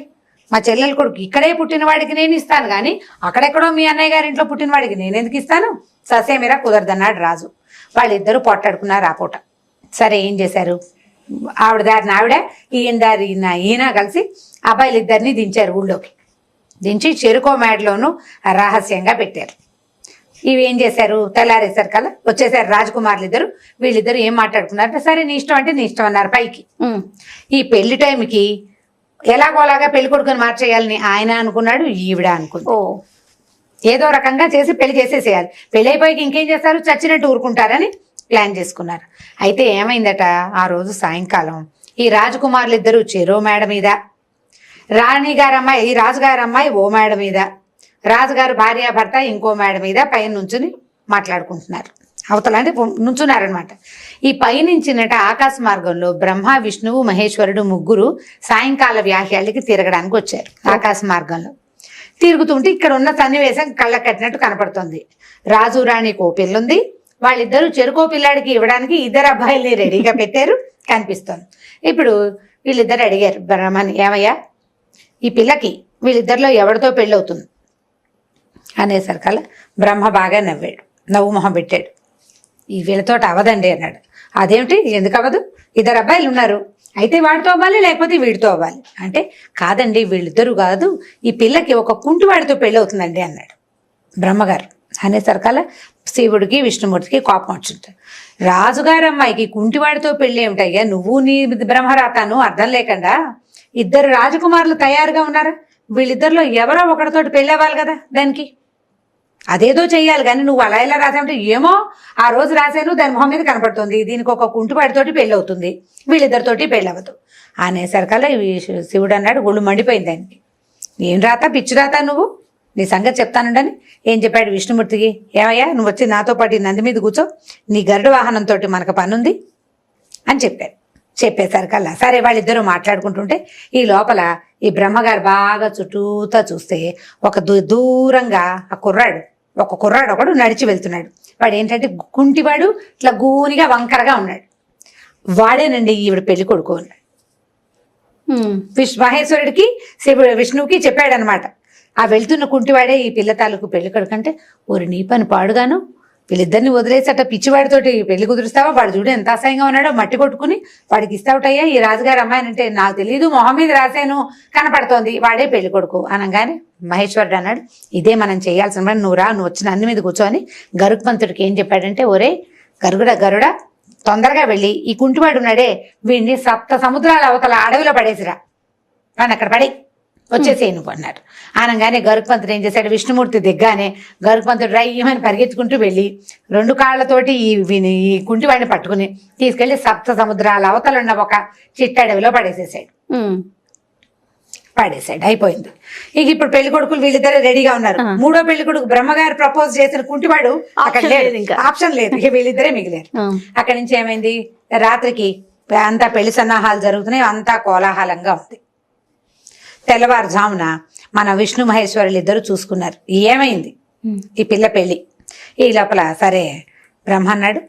మా చెల్లెల కొడుకు ఇక్కడే పుట్టిన వాడికి నేను ఇస్తాను కానీ అక్కడెక్కడో మీ అన్నయ్య గారి ఇంట్లో పుట్టిన వాడికి నేను ఎందుకు ఇస్తాను? ససేమిరా కుదరదన్నాడు రాజు. వాళ్ళిద్దరూ పోట్లాడుకున్నారు ఆ పూట. సరే ఏం చేశారు, ఆవిడ దారిని ఆవిడ, ఈయన దారి ఈయన కలిసి అబ్బాయిలు ఇద్దరిని దించారు ఊళ్ళోకి. దించి చెరుకో మేడలోనూ రహస్యంగా పెట్టారు. ఇవి ఏం చేశారు, తెల్లారేసారు కదా వచ్చేసారు రాజకుమారులు ఇద్దరు. వీళ్ళిద్దరు ఏం మాట్లాడుకున్నారు, సరే నీ ఇష్టం అంటే నీ ఇష్టం అన్నారు పైకి. ఈ పెళ్లి టైంకి ఎలాగోలాగా పెళ్లి కొడుకుని మార్చేయాలని ఆయన అనుకున్నాడు, ఈవిడ అనుకుంది. ఏదో రకంగా చేసి పెళ్లి చేసేసేయాలి, పెళ్లి అయిపోయి ఇంకేం చేస్తారు, చచ్చినట్టు ఊరుకుంటారని ప్లాన్ చేసుకున్నారు. అయితే ఏమైందట, ఆ రోజు సాయంకాలం ఈ రాజకుమారులు ఇద్దరు చెరో మేడ మీద, రాణి గారి అమ్మాయి ఈ రాజుగారి అమ్మాయి ఓ మేడ మీద, రాజుగారు భార్యాభర్త ఇంకో మేడ మీద పైన నుంచుని మాట్లాడుకుంటున్నారు. అవతల అంటే నుంచున్నారనమాట. ఈ పైనుంచినట ఆకాశ మార్గంలో బ్రహ్మ విష్ణువు మహేశ్వరుడు ముగ్గురు సాయంకాల వ్యాహ్యాలకి తిరగడానికి వచ్చారు. ఆకాశ మార్గంలో తిరుగుతుంటే ఇక్కడ ఉన్న సన్నివేశం కళ్ళ కట్టినట్టు కనపడుతుంది. రాజు రాణికి ఓ పిల్లుంది, వాళ్ళిద్దరూ చెరుకో పిల్లాడికి ఇవ్వడానికి ఇద్దరు అబ్బాయిల్ని రెడీగా పెట్టారు కనిపిస్తుంది. ఇప్పుడు వీళ్ళిద్దరు అడిగారు బ్రహ్మని, ఏమయ్యా ఈ పిల్లకి వీళ్ళిద్దరిలో ఎవరితో పెళ్ళవుతుంది అనేసరికల్లా బ్రహ్మ బాగా నవ్వాడు, నవ్వు మొహం పెట్టాడు. ఈ వీళ్ళతోటి అవదండి అన్నాడు. అదేమిటి, ఎందుకు అవ్వదు, ఇద్దరు అబ్బాయిలు ఉన్నారు, అయితే వాడితో అవ్వాలి లేకపోతే వీడితో అవ్వాలి అంటే, కాదండి వీళ్ళిద్దరూ కాదు, ఈ పిల్లకి ఒక కుంటివాడితో పెళ్ళి అవుతుందండి అన్నాడు బ్రహ్మగారు. అనేసరికల్లా శివుడికి విష్ణుమూర్తికి కోపం వచ్చింటారు. రాజుగారు అమ్మాయికి కుంటివాడితో పెళ్ళి ఏమిటయ్యా, నువ్వు నీ బ్రహ్మరాతాను అర్థం లేకుండా ఇద్దరు రాజకుమారులు తయారుగా ఉన్నారు, వీళ్ళిద్దరిలో ఎవరో ఒకరితోటి పెళ్ళి అవ్వాలి కదా, దానికి అదేదో చెయ్యాలి కానీ నువ్వు అలా ఎలా రాసావంటే, ఏమో ఆ రోజు రాశాను దాని మొహం మీద కనపడుతుంది, దీనికి ఒక కుంటివాడితోటి పెళ్ళి అవుతుంది, వీళ్ళిద్దరితోటి పెళ్ళి అవ్వదు అనేసరికల్లా శివుడు అన్నాడు. ఒళ్ళు మండిపోయింది ఆయనకి. ఏం రాత, పిచ్చి రాత, నువ్వు నీ సంగతి చెప్తానండని ఏం చెప్పాడు విష్ణుమూర్తికి, ఏమయ్యా నువ్వు వచ్చి నాతో పాటు నంది మీద కూర్చో, నీ గరుడ వాహనంతో మనకు పనుంది అని చెప్పాడు. చెప్పేసరికల్లా సరే వాళ్ళిద్దరూ మాట్లాడుకుంటుంటే ఈ లోపల ఈ బ్రహ్మగారు బాగా చుట్టూతా చూస్తే ఒక దూరంగా ఒక కుర్రాడు ఒకడు నడిచి వెళ్తున్నాడు. వాడు ఏంటంటే కుంటివాడు, ఇట్లా గూనిగా వంకరగా ఉన్నాడు. వాడేనండి ఈవిడ పెళ్లి కొడుకు అన్నాడు. మహేశ్వరుడికి విష్ణువుకి చెప్పాడనమాట. ఆ వెళ్తున్న కుంటివాడే ఈ పిల్ల తాలూకు పెళ్లి కొడుకు అంటే, ఓరి నీ పని పాడుగాను, వీళ్ళిద్దరిని వదిలేసి అట్ట పిచ్చివాడితోటి పెళ్లి కుదురుస్తావా, వాడు చూడు ఎంత అసహ్యంగా ఉన్నాడో, మట్టి కొట్టుకుని వాడికి ఇస్తావుటయ్యా ఈ రాజుగారు అమ్మాయిని అంటే, నాకు తెలియదు మొహం మీద రాశాను కనపడుతోంది, వాడే పెళ్లి కొడుకు అనగానే మహేశ్వరుడు అన్నాడు, ఇదే మనం చేయాల్సిన పని, నువ్వు రా, నువ్వు వచ్చిన అన్ని మీద కూర్చొని గరుత్మంతుడికి ఏం చెప్పాడంటే, ఒరే గరుడ తొందరగా వెళ్ళి ఈ కుంటివాడు ఉన్నాడే వీడిని 7 సముద్రాల అవతల అడవిలో పడేసిరా, వాడిని అక్కడ పడి వచ్చేసేయి నువ్వు అన్నాడు. అనగానే గరుత్మంతుడు ఏం చేశాడు, విష్ణుమూర్తి దిగ్గానే గరుత్మంతుడు రయ్యమని పరిగెత్తుకుంటూ వెళ్ళి 2 కాళ్లతోటి ఈ కుంటివాడిని పట్టుకుని తీసుకెళ్లి 7 సముద్రాల అవతల ఉన్న ఒక చిట్టడవిలో పడేసేసాడు. అయిపోయింది. ఇక ఇప్పుడు పెళ్లి కొడుకులు వీళ్ళిద్దరే రెడీగా ఉన్నారు. 3వ పెళ్లి కొడుకు బ్రహ్మగారు ప్రపోజ్ చేసిన కుంటివాడు అక్కడ లేదు, ఆప్షన్ లేదు, ఇక వీళ్ళిద్దరే మిగిలారు. అక్కడి నుంచి ఏమైంది, రాత్రికి అంతా పెళ్లి సన్నాహాలు జరుగుతున్నాయి, అంతా కోలాహలంగా ఉంది. తెల్లవారుజామున మన విష్ణు మహేశ్వరులు ఇద్దరు చూసుకున్నారు ఏమైంది ఈ పిల్ల పెళ్లి. ఈ లోపల సరే బ్రహ్మ అన్నాడు,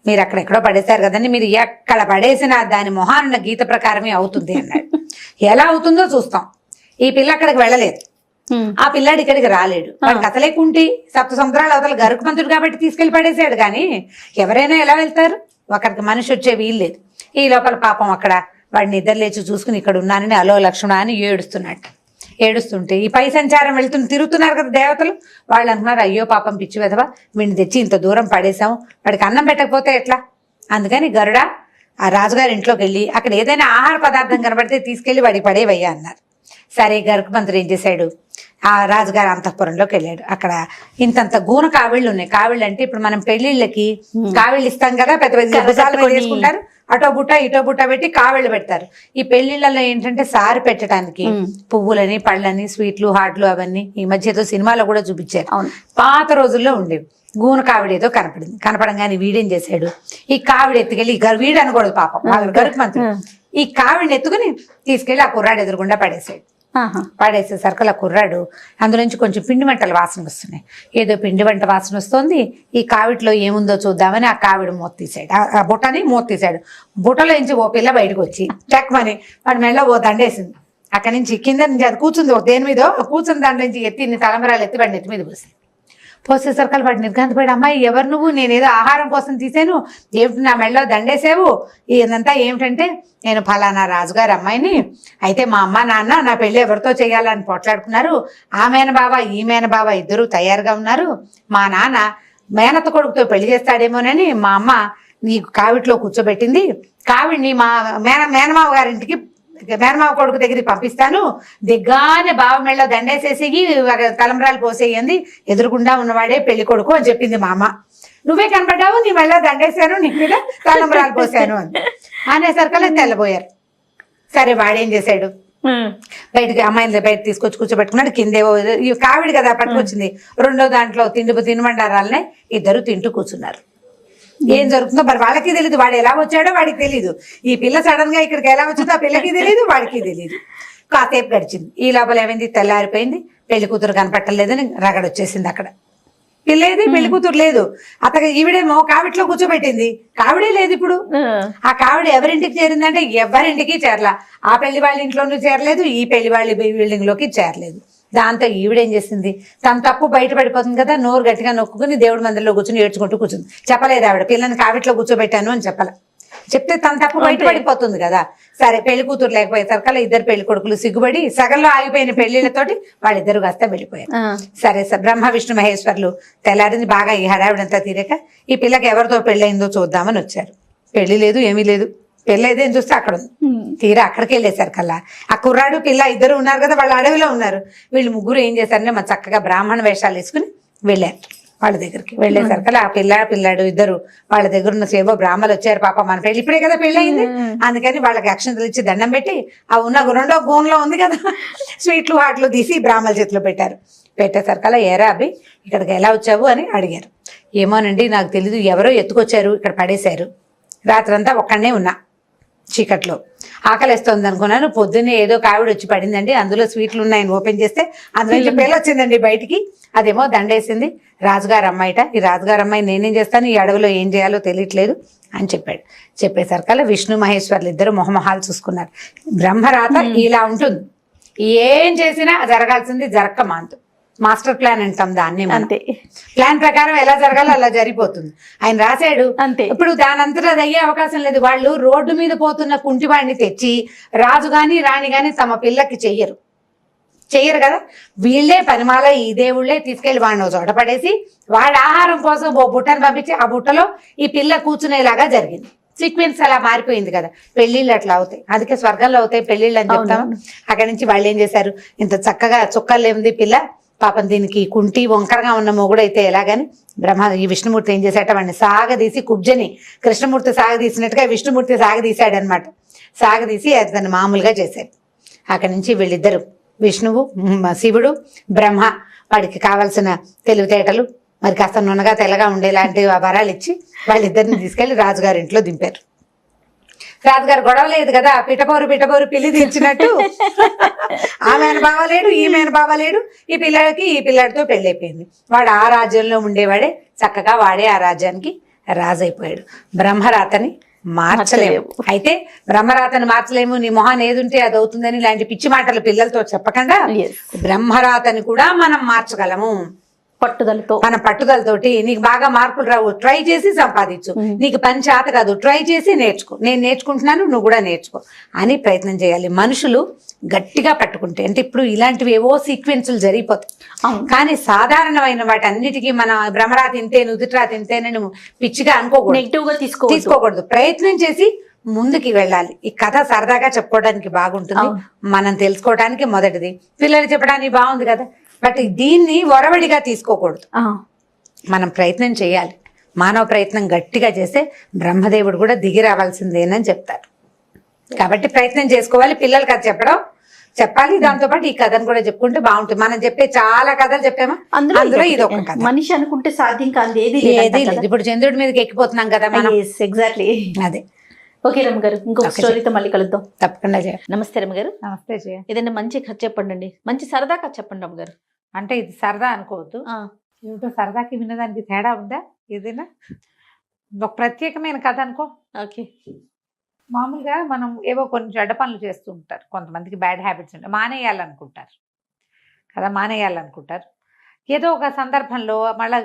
మీరు అక్కడెక్కడో పడేశారు కదండి, మీరు ఎక్కడ పడేసినా దాని మొహాన్న గీత ప్రకారమే అవుతుంది అన్నాడు. ఎలా అవుతుందో చూస్తాం. ఈ పిల్ల అక్కడికి వెళ్ళలేదు, ఆ పిల్లాడు ఇక్కడికి రాలేడు, వాడికి అసలే కుంటి 7 సముద్రాల అవతల గరుత్మంతుడు కాబట్టి తీసుకెళ్లి పడేసాడు. కానీ ఎవరైనా ఎలా వెళ్తారు, ఒకరికి మనిషి వచ్చే వీల్లేదు. ఈ లోపల పాపం అక్కడ వాడిని నిద్ర లేచి చూసుకుని ఇక్కడ ఉన్నానని అలో లక్ష్మణ అని ఏడుస్తున్నట్టు. ఏడుస్తుంటే ఈ పై సంచారం తిరుగుతున్నారు కదా దేవతలు, వాళ్ళు అంటున్నారు, అయ్యో పాపం పిచ్చి వెధవ, వీడిని తెచ్చి ఇంత దూరం పడేసాము, వాడికి అన్నం పెట్టకపోతే ఎట్లా, అందుకని గరుడ ఆ రాజుగారి ఇంట్లోకి వెళ్ళి అక్కడ ఏదైనా ఆహార పదార్థం కనబడితే తీసుకెళ్లి వాడికి పడేవయ్యా అన్నారు. సరే గరుత్మంతుడు ఏం చేశాడు, ఆ రాజుగారి అంతఃపురంలోకి వెళ్ళాడు. అక్కడ ఇంతంత గూన కావిళ్ళు ఉన్నాయి. కావిళ్ళు అంటే ఇప్పుడు మనం పెళ్లిళ్ళకి కావిళ్ళు ఇస్తాం కదా, పెద్ద పెద్ద భుజాలు వేసుకుంటారు, అటో బుట్ట ఇటో బుట్ట పెట్టి కావిళ్ళు పెడతారు. ఈ పెళ్లిళ్ళలో ఏంటంటే సారి పెట్టడానికి పువ్వులని, పళ్ళని, స్వీట్లు, హాట్లు అవన్నీ ఈ మధ్య ఏదో సినిమాలో కూడా చూపించారు. పాత రోజుల్లో ఉండేవి. గూన కావిడ ఏదో కనపడంగానే వీడేం చేశాడు, ఈ కావిడ ఎత్తుకెళ్ళి వీడు అనకూడదు పాపం గరుత్మంతుడు, ఈ కావిడిని ఎత్తుకుని తీసుకెళ్లి ఆ కుర్రాడు ఎదురుగుండా పడేసాడు. పడేసేసరికి ఆ కుర్రాడు అందులోంచి కొంచెం పిండి వంటల వాసన వస్తున్నాయి. ఏదో పిండి వంట వాసన వస్తుంది, ఈ కావిడిలో ఏముందో చూద్దామని ఆ కావిడ మూత తీసాడు, ఆ బుట్టని మూత తీసాడు. బుట్టలో నుంచి ఓ పిల్ల బయటకు వచ్చి టక్మని వాడి మెళ్ళ ఓ దండేసింది. అక్కడి నుంచి కింద నుంచి అది కూర్చుంది, దేని మీద కూర్చుని దాంట్లో నుంచి ఎత్తి తలంబరాలు ఎత్తి వాడి నెత్తి మీద పోసింది. పోసేసరికి వాడు నిర్గంతపోయాడు, అమ్మాయి ఎవరు నువ్వు, నేనేదో ఆహారం కోసం తీసాను, ఏమిటి నా మెళ్ళలో దండేసావు, ఇదంతా ఏమిటంటే, నేను ఫలానా రాజుగారి అమ్మాయిని, అయితే మా అమ్మ నాన్న నా పెళ్ళి ఎవరితో చేయాలని పోట్లాడుకున్నారు, ఆ మేనబావ ఈ మేనబావ ఇద్దరు తయారుగా ఉన్నారు, మా నాన్న మేనత్త కొడుకుతో పెళ్లి చేస్తాడేమోనని మా అమ్మ నీ కావిట్లో కూర్చోబెట్టింది, కావిడిని మా మేనమావ గారింటికి మేనమావ కొడుకు దగ్గరికి పంపిస్తాను, దిగ్గానే బావ మెళ్ళ దండేసేసి తలంబరాలు పోసేయండి, ఎదురుగుండా ఉన్నవాడే పెళ్లి కొడుకు అని చెప్పింది మా అమ్మ. నువ్వే కనపడ్డావు, నీ మెళ్ళ దండేశాను, నీ మీద తలంబరాలు పోసాను అనేసరికల్లా తెల్లబోయారు. సరే వాడేం చేశాడు, బయటకి అమ్మాయిని బయట తీసుకొచ్చి కూర్చోబెట్టుకున్నాడు. కిందేవో కావిడి కదా పట్టుకొచ్చింది, 2వ దాంట్లో తినుబండారాలనే ఇద్దరు తింటూ కూర్చున్నారు. ఏం జరుగుతుందో మరి వాళ్ళకి తెలియదు. వాడు ఎలా వచ్చాడో వాడికి తెలియదు. ఈ పిల్ల సడన్ గా ఇక్కడికి ఎలా వచ్చిందో ఆ పిల్లకి తెలియదు, వాడికి తెలియదు. కాసేపు గడిచింది. ఈ లోపల ఏమైంది, తెల్లారిపోయింది. పెళ్లి కూతురు కనపట్టలేదని రగడ వచ్చేసింది. అక్కడ పిల్ల ఏది, పెళ్లి కూతురు లేదు. అతను ఈవిడేమో కావిట్లో కూర్చోబెట్టింది, కావిడే లేదు ఇప్పుడు. ఆ కావిడ ఎవరింటికి చేరిందంటే ఎవరింటికి చేరలా. ఆ పెళ్లి వాళ్ళ ఇంట్లోనూ చేరలేదు, ఈ పెళ్లి వాళ్ళ బిల్డింగ్ లోకి చేరలేదు. దాంతో ఈవిడేం చేసింది, తన తప్పు బయట పడిపోతుంది కదా, నోరు గట్టిగా నొక్కుని దేవుడి మందిరంలో కూర్చుని ఏడ్చుకుంటూ కూర్చుంది. చెప్పలేదు ఆవిడ పిల్లని కావిట్లో కూర్చోబెట్టాను అని చెప్పాల. చెప్తే తన తప్పు బయట పడిపోతుంది కదా. సరే పెళ్లి కూతురు లేకపోయేసరికల్లా ఇద్దరు పెళ్లి కొడుకులు సిగ్గుపడి సగంలో ఆగిపోయిన పెళ్లిళ్లతోటి వాళ్ళిద్దరు కాస్త వెళ్ళిపోయారు. సరే సార్, బ్రహ్మ విష్ణు మహేశ్వర్లు తెల్లారింది బాగా ఈ హడావిడంతా తీరాక ఈ పిల్లకి ఎవరితో పెళ్ళయిందో చూద్దామని వచ్చారు. పెళ్లి లేదు, ఏమీ లేదు. పెళ్ళైతే ఏం చూస్తే అక్కడ ఉంది. తీరా అక్కడికి వెళ్ళేసరికల్లా ఆ కుర్రాడు పిల్ల ఇద్దరు ఉన్నారు కదా, వాళ్ళ అడవిలో ఉన్నారు. వీళ్ళు ముగ్గురు ఏం చేశారంటే మన చక్కగా బ్రాహ్మణ వేషాలు వేసుకుని వెళ్ళారు వాళ్ళ దగ్గరికి. వెళ్ళేసరికల్లా ఆ పిల్లాడు ఇద్దరు వాళ్ళ దగ్గర ఉన్న సేవో బ్రాహ్మలు వచ్చారు. పాప మన పెళ్లి ఇప్పుడే కదా పెళ్ళయింది, అందుకని వాళ్ళకి అక్షంతలు ఇచ్చి దండం పెట్టి ఆ ఉన్న రెండో గోన్లో ఉంది కదా స్వీట్లు హాట్లు తీసి బ్రాహ్మల చేతిలో పెట్టారు. పెట్టేసరికల్లా ఏరా అబ్బి ఇక్కడికి ఎలా వచ్చావు అని అడిగారు. ఏమోనండి నాకు తెలీదు, ఎవరో ఎత్తుకొచ్చారు, ఇక్కడ పడేశారు. రాత్రంతా ఒక్కడనే ఉన్నా, చీకట్లో ఆకలిస్తోంది అనుకున్నాను. పొద్దున్నే ఏదో కావిడ వచ్చి పడిందండి, అందులో స్వీట్లు ఉన్నాయని ఓపెన్ చేస్తే అందులో నుంచి పిల్ల వచ్చిందండి బయటికి. అదేమో దండేసింది. రాజుగారు అమ్మాయిట, ఈ రాజుగారు అమ్మాయి నేనేం చేస్తాను, ఈ అడవిలో ఏం చేయాలో తెలియట్లేదు అని చెప్పాడు. చెప్పేసరికల్లా విష్ణు మహేశ్వర్లు ఇద్దరు మొహమొహాలు చూసుకున్నారు. బ్రహ్మరాత ఇలా ఉంటుంది, ఏం చేసినా జరగాల్సింది జరక్క మాంతు. మాస్టర్ ప్లాన్ అంటాం దాన్ని. అంతే, ప్లాన్ ప్రకారం ఎలా జరగాలో అలా జరిగిపోతుంది. ఆయన రాశాడు అంతే. ఇప్పుడు దానంతటా అది అయ్యే అవకాశం లేదు. వాళ్ళు రోడ్డు మీద పోతున్న కుంటివాడిని తెచ్చి రాజు గాని రాణి గాని తమ పిల్లకి చెయ్యరు కదా. వీళ్ళే పనిమాల ఈ దేవుళ్లే తీసుకెళ్లి వాడిని చోట పడేసి వాడి ఆహారం కోసం ఓ బుట్టను పంపించి ఆ బుట్టలో ఈ పిల్ల కూర్చునేలాగా జరిగింది. సీక్వెన్స్ అలా మారిపోయింది కదా. పెళ్లిళ్ళు అట్లా అవుతాయి, అందుకే స్వర్గంలో అవుతాయి పెళ్లిళ్ళు అని చెప్తాము. అక్కడి నుంచి వాళ్ళు ఏం చేశారు, ఇంత చక్కగా చుక్కలు లేనిది పిల్ల, పాపం దీనికి కుంటి వంకరగా ఉన్న మొగుడు అయితే ఎలాగని ఈ విష్ణుమూర్తి ఏం చేశాట, వాడిని సాగదీసి కుబ్జని కృష్ణమూర్తి సాగదీసినట్టుగా విష్ణుమూర్తి సాగదీశాడనమాట. సాగదీసి అతను మామూలుగా చేశాడు. అక్కడి నుంచి వీళ్ళిద్దరు విష్ణువు శివుడు బ్రహ్మ వాడికి కావాల్సిన తెలివితేటలు మరి కాస్త నున్నగా తెల్లగా ఉండేలాంటి వరాలు ఇచ్చి వాళ్ళిద్దరిని తీసుకెళ్లి రాజుగారి ఇంట్లో దింపారు. రాజుగారు గొడవ లేదు కదా, పిటపోరు పిల్లి దించినట్టు ఆమెను బావలేడు ఈమెను బావలేడు. ఈ పిల్లాడితో పెళ్ళైపోయింది. వాడు ఆ రాజ్యంలో ఉండేవాడే, చక్కగా వాడే ఆ రాజ్యానికి రాజు అయిపోయాడు. బ్రహ్మరాతని మార్చలేము. అయితే బ్రహ్మరాతని మార్చలేము, నీ మొహాన్ని ఏదుంటే అది అవుతుందని ఇలాంటి పిచ్చి మాటలు పిల్లలతో చెప్పకుండా బ్రహ్మరాతని కూడా మనం మార్చగలము. పట్టుదలతో, మన పట్టుదలతోటి నీకు బాగా మార్కులు రావు, ట్రై చేసి సంపాదించు. నీకు పని చేత కాదు, ట్రై చేసి నేర్చుకో. నేను నేర్చుకుంటున్నాను, నువ్వు కూడా నేర్చుకో అని ప్రయత్నం చేయాలి. మనుషులు గట్టిగా పట్టుకుంటే అంటే ఇప్పుడు ఇలాంటివి ఏవో సీక్వెన్సులు జరిగిపోతాయి. కానీ సాధారణమైన వాటి అన్నిటికీ మన భ్రమరాతి ఇంతే నుదుటిరాతి ఇంతేనని పిచ్చిగా అనుకోకూడదు, నెగిటివ్ గా తీసుకోకూడదు. ప్రయత్నం చేసి ముందుకి వెళ్ళాలి. ఈ కథ సరదాగా చెప్పుకోవడానికి బాగుంటుంది, మనం తెలుసుకోవడానికి మొదటిది. పిల్లలు చెప్పడానికి బాగుంది కదా, బట్ దీన్ని ఒరవడిగా తీసుకోకూడదు. మనం ప్రయత్నం చేయాలి. మానవ ప్రయత్నం గట్టిగా చేస్తే బ్రహ్మదేవుడు కూడా దిగి రావాల్సిందేనని చెప్తారు. కాబట్టి ప్రయత్నం చేసుకోవాలి. పిల్లలు కథ చెప్పాలి, దాంతోపాటు ఈ కథను కూడా చెప్పుకుంటే బాగుంటుంది. మనం చెప్పే చాలా కథలు చెప్పామా, అందులో ఇది ఒక కథ. మనిషి అనుకుంటే సాధ్యం కాదు ఏది లేదు. ఇప్పుడు చంద్రుడి మీదకి ఎక్కిపోతున్నాం కదా మనం. ఎగ్జాక్ట్లీ, అదే. ఓకే రమ్మ గారు, ఇంకొక స్టోరీతో మళ్ళీ కలుద్దాం. తప్పకుండా. నమస్తే రమ్మ గారు. నమస్తే. ఏదైనా మంచి కథ చెప్పండి, మంచి సరదా కథ చెప్పండి రమ్మ గారు. అంటే ఇది సరదా అనుకోవద్దు, ఏమిటో సరదాకి వినడానికి తేడా ఉందా? ఏదైనా ఒక ప్రత్యేకమైన కథ అనుకో. ఓకే. మామూలుగా మనం ఏవో కొన్ని చెడ్డ పనులు చేస్తూ ఉంటారు, కొంతమందికి బ్యాడ్ హ్యాబిట్స్ ఉంటాయి, మానేయాలనుకుంటారు కదా, మానేయాలనుకుంటారు. ఏదో ఒక సందర్భంలో మళ్ళీ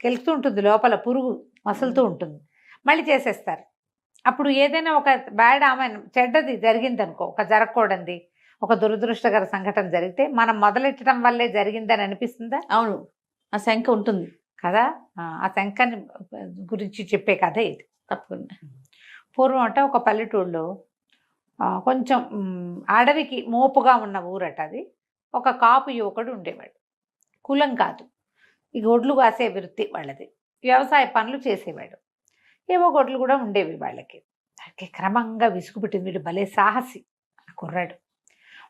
కెలుస్తూ ఉంటుంది, లోపల పురుగు మసులుతూ ఉంటుంది, మళ్ళీ చేసేస్తారు. అప్పుడు ఏదైనా ఒక బ్యాడ్ చెడ్డది జరిగింది అనుకో, ఒక జరగకూడదు ఒక దురదృష్టకర సంఘటన జరిగితే మనం మొదలెట్టడం వల్లే జరిగిందని అనిపిస్తుందా? అవును, ఆ శంక ఉంటుంది కదా. ఆ శంకని గురించి చెప్పే కథ ఇది. తప్పకుండా. పూర్వం అంటే ఒక పల్లెటూరులో కొంచెం అడవికి మోపుగా ఉన్న ఊరట అది. ఒక కాపు యువకుడు ఉండేవాడు. కులం కాదు, ఈ గొడ్లు కాసే వృత్తి వాళ్ళది, వ్యవసాయ పనులు చేసేవాడు. ఏవో గొడ్లు కూడా ఉండేవి వాళ్ళకి. క్రమంగా విసుగు పుట్టింది. వీడు భలే సాహసి ఆ కుర్రాడు.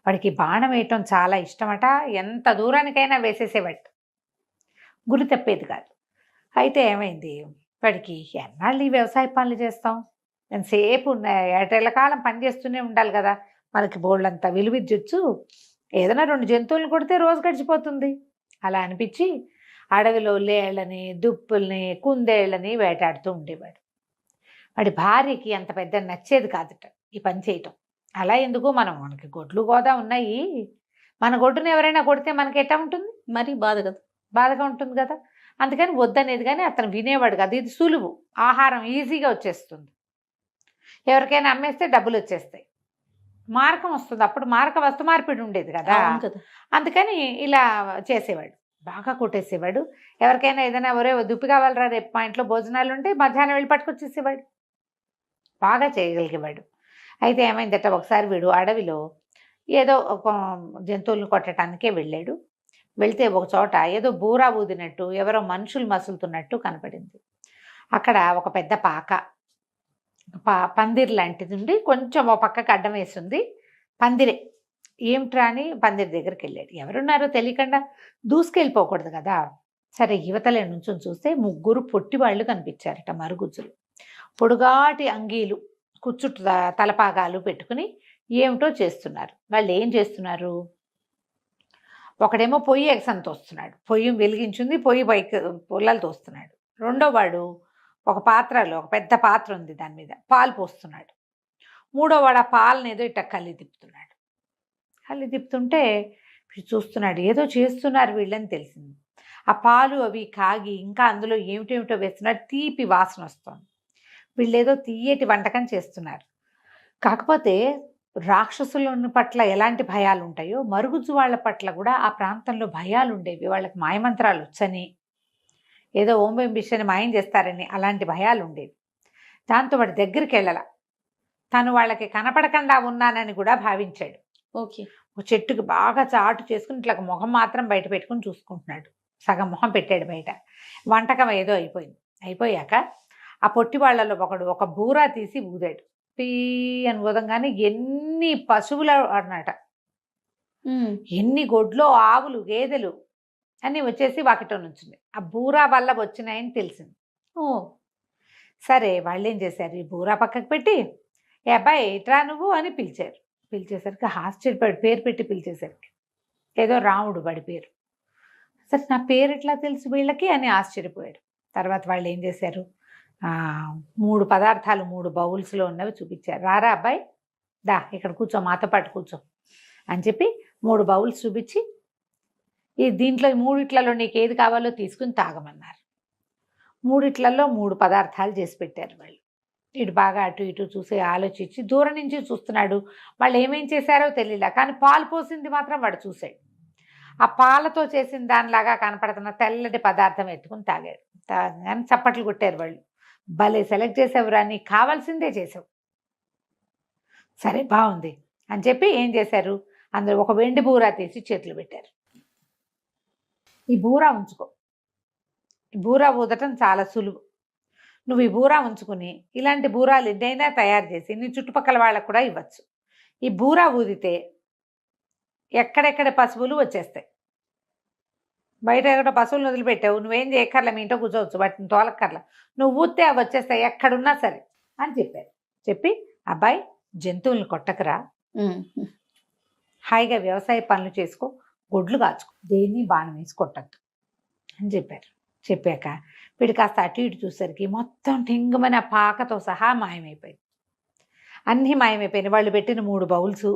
వాడికి బాణం వేయటం చాలా ఇష్టమట, ఎంత దూరానికైనా వేసేసేవాడు, గురి తప్పేది కాదు. అయితే ఏమైంది, వాడికి ఎన్నాళ్ళు ఈ వ్యవసాయ పనులు చేస్తాం, ఎంతసేపు ఏటేళ్ల పని చేస్తూనే ఉండాలి కదా, మనకి బోళ్ళంతా విలువిద్యొచ్చు, ఏదైనా 2 జంతువులను కొడితే రోజు గడిచిపోతుంది. అలా అనిపించి అడవిలో లేళ్ళని, దుప్పుల్ని, కుందేళ్ళని వేటాడుతూ ఉండేవాడు. వాడి భార్యకి అంత పెద్ద నచ్చేది కాదుట ఈ పని చేయటం. అలా ఎందుకు, మనకి గొడ్లు గోదా ఉన్నాయి, మన గొడ్డును ఎవరైనా కొడితే మనకి ఎట్టా ఉంటుంది, మరి బాధ కదా. బాధగా ఉంటుంది కదా. అందుకని వద్దనేది, కానీ అతను వినేవాడు కాదు. ఇది సులువు, ఆహారం ఈజీగా వచ్చేస్తుంది, ఎవరికైనా అమ్మేస్తే డబ్బులు వచ్చేస్తాయి, మారకం వస్తుంది. అప్పుడు మారక వస్తు మార్పిడి ఉండేది కదా. అవును కదా. అందుకని ఇలా చేసేవాడు, బాగా కొట్టేసేవాడు. ఎవరికైనా ఏదైనా ఒరే దుప్పి కావాలరా రేపు మా ఇంట్లో భోజనాలు ఉంటే మధ్యాహ్నం వెళ్ళి పట్టుకొచ్చేసేవాడు, బాగా చేయగలిగేవాడు. అయితే ఏమైందట, ఒకసారి వీడు అడవిలో ఏదో ఒక జంతువులను కొట్టడానికే వెళ్ళాడు. వెళ్తే ఒక చోట ఏదో బూరా ఊదినట్టు ఎవరో మనుషులు మసులుతున్నట్టు కనపడింది. అక్కడ ఒక పెద్ద పాక, పందిరి లాంటిది ఉండి కొంచెం ఓ పక్కకు అడ్డం వేసింది, పందిరే. ఏమిట్రా అని పందిరి దగ్గరికి వెళ్ళాడు. ఎవరున్నారో తెలియకుండా దూసుకెళ్ళిపోకూడదు కదా. సరే యువతలే నుంచి చూస్తే 3 పొట్టి వాళ్ళు కనిపించారట, మరుగుజ్జులు, పొడుగాటి అంగీలు, కుచ్చుట్టు తలపాగాలు పెట్టుకుని ఏమిటో చేస్తున్నారు. వాళ్ళు ఏం చేస్తున్నారు, ఒకడేమో పొయ్యి ఎగసని తోస్తున్నాడు, పొయ్యి వెలిగించింది, పొయ్యి పైకి పుల్లలు తోస్తున్నాడు. రెండో వాడు ఒక పాత్రలో, ఒక పెద్ద పాత్ర ఉంది, దాని మీద పాలు పోస్తున్నాడు. మూడో వాడు ఆ పాలను ఏదో ఇట్ట కళ్ళి తిప్పుతున్నాడు. కళ్ళి తిప్పుతుంటే చూస్తున్నాడు, ఏదో చేస్తున్నారు వీళ్ళని తెలిసింది. ఆ పాలు అవి కాగి ఇంకా అందులో ఏమిటేమిటో వేస్తున్నారు, తీపి వాసన వస్తుంది. వీళ్ళు ఏదో తీయటి వంటకం చేస్తున్నారు. కాకపోతే రాక్షసుల పట్ల ఎలాంటి భయాలు ఉంటాయో మరుగుజ్జు వాళ్ళ పట్ల కూడా ఆ ప్రాంతంలో భయాలు ఉండేవి. వాళ్ళకి మాయమంత్రాలు వచ్చని, ఏదో ఓం బింబిషని మాయం చేస్తారని అలాంటి భయాలు ఉండేవి. దాంతో వాడి దగ్గరికి వెళ్ళాల, తను వాళ్ళకి కనపడకుండా ఉన్నానని కూడా భావించాడు. ఓకే. ఒక చెట్టుకి బాగా చాటు చేసుకుని ఇట్లా మొహం మాత్రం బయట పెట్టుకుని చూసుకుంటున్నాడు. సగం మొహం పెట్టాడు బయట. వంటకం ఏదో అయిపోయింది. అయిపోయాక ఆ పొట్టి వాళ్ళలో ఒకడు ఒక బూరా తీసి ఊదాడు. పీ అని ఊదంగానే ఎన్ని పశువులు అన్నట, ఎన్ని గొడ్లో ఆవులు గేదెలు అన్నీ వచ్చేసి వాకిట్లో నుంచింది. ఆ బూరా వల్ల వచ్చినాయని తెలిసింది. ఓ సరే, వాళ్ళు ఏం చేశారు, ఈ బూరా పక్కకు పెట్టి ఏ అబ్బాయి ఇట్రా నువ్వు అని పిలిచారు. పిలిచేసరికి ఆశ్చర్యపడి, పేరు పెట్టి పిలిచేసరికి ఏదో రాముడు వాడి పేరు. సరే, నా పేరు ఎట్లా తెలుసు వీళ్ళకి అని ఆశ్చర్యపోయాడు. తర్వాత వాళ్ళు ఏం చేశారు, 3 పదార్థాలు 3 బౌల్స్లో ఉన్నవి చూపించారు. రారా అబ్బాయి, దా ఇక్కడ కూర్చో, మాతో పాటు కూర్చో అని చెప్పి 3 బౌల్స్ చూపించి, ఈ దీంట్లో 3 నీకు ఏది కావాలో తీసుకుని తాగమన్నారు. 3 3 పదార్థాలు చేసి పెట్టారు వాళ్ళు. ఇటు బాగా అటు ఇటు చూసి ఆలోచించి దూరం నుంచి చూస్తున్నాడు. వాళ్ళు ఏమేం చేశారో తెలియలే, కానీ పాలు పోసింది మాత్రం వాడు చూశాడు. ఆ పాలతో చేసిన దానిలాగా కనపడుతున్న తెల్లటి పదార్థం ఎత్తుకుని తాగాడు. తాగానే చప్పట్లు కొట్టారు వాళ్ళు. భలే సెలెక్ట్ చేసావురా, నీకు కావాల్సిందే చేసావు, సరే బాగుంది అని చెప్పి ఏం చేశారు, అందులో ఒక వెండి బూరా తీసి చేతులు పెట్టారు. ఈ బూరా ఉంచుకో, ఈ బూరా ఊదటం చాలా సులువు, నువ్వు ఈ బూరా ఉంచుకుని ఇలాంటి బూరాలు ఎన్నైనా తయారు చేసి నీ చుట్టుపక్కల వాళ్ళకు కూడా ఇవ్వచ్చు. ఈ బూరా ఊదితే ఎక్కడెక్కడ పశువులు వచ్చేస్తాయి. బయట ఎక్కడ పశువులను వదిలిపెట్టావు, నువ్వేం చేయక్కర్లే, మీ ఇంట్లో కూర్చోవచ్చు, వాటిని తోలక్కర్లా, నువ్వు ఊస్తే అవి వచ్చేస్తాయి ఎక్కడున్నా సరే అని చెప్పారు. చెప్పి అబ్బాయి జంతువులను కొట్టకరా, హాయిగా వ్యవసాయ పనులు చేసుకో, గొడ్లు కాచుకో, దేన్ని బాణం వేసి కొట్టద్దు అని చెప్పారు. చెప్పాక వీడు కాస్త అటు ఇటు చూసరికి మొత్తం టింగమని ఆ పాకతో సహా మాయమైపోయింది. అన్నీ మాయమైపోయినాయి. వాళ్ళు పెట్టిన 3 బౌల్స్,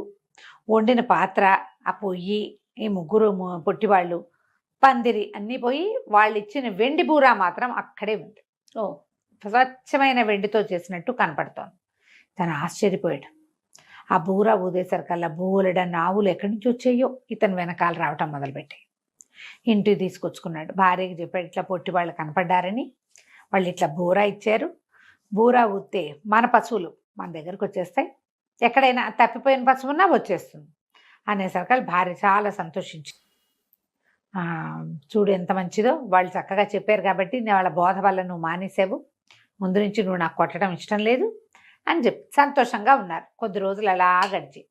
వండిన పాత్ర, ఆ పొయ్యి, ఈ 3 పొట్టివాళ్ళు, పందిరి అన్నీ పోయి వాళ్ళు ఇచ్చిన వెండి బూరా మాత్రం అక్కడే ఉంది. ఓ స్వచ్ఛమైన వెండితో చేసినట్టు కనపడుతోంది. తను ఆశ్చర్యపోయాడు. ఆ బూరా ఊదేసరికల్లా బోలెడన్న ఆవులు ఎక్కడి నుంచి వచ్చాయో ఇతను వెనకాల రావటం మొదలుపెట్టాయి. ఇంటికి తీసుకొచ్చుకున్నాడు. భార్యకి చెప్పాడు, ఇట్లా పొట్టి వాళ్ళు కనపడ్డారని, వాళ్ళు ఇట్లా బూరా ఇచ్చారు, బూరా ఊస్తే మన పశువులు మన దగ్గరకు వచ్చేస్తాయి, ఎక్కడైనా తప్పిపోయిన పశువు ఉన్నా వచ్చేస్తుంది అనేసరికి భార్య చాలా సంతోషించింది. చూడు ఎంత మంచిదో, వాళ్ళు చక్కగా చెప్పారు కాబట్టి వాళ్ళ బోధ వల్ల నువ్వు మానేసావు, ముందు నుంచి నువ్వు నాకు కొట్టడం ఇష్టం లేదు అని చెప్పి సంతోషంగా ఉన్నారు. కొద్ది రోజులు అలా గడిచి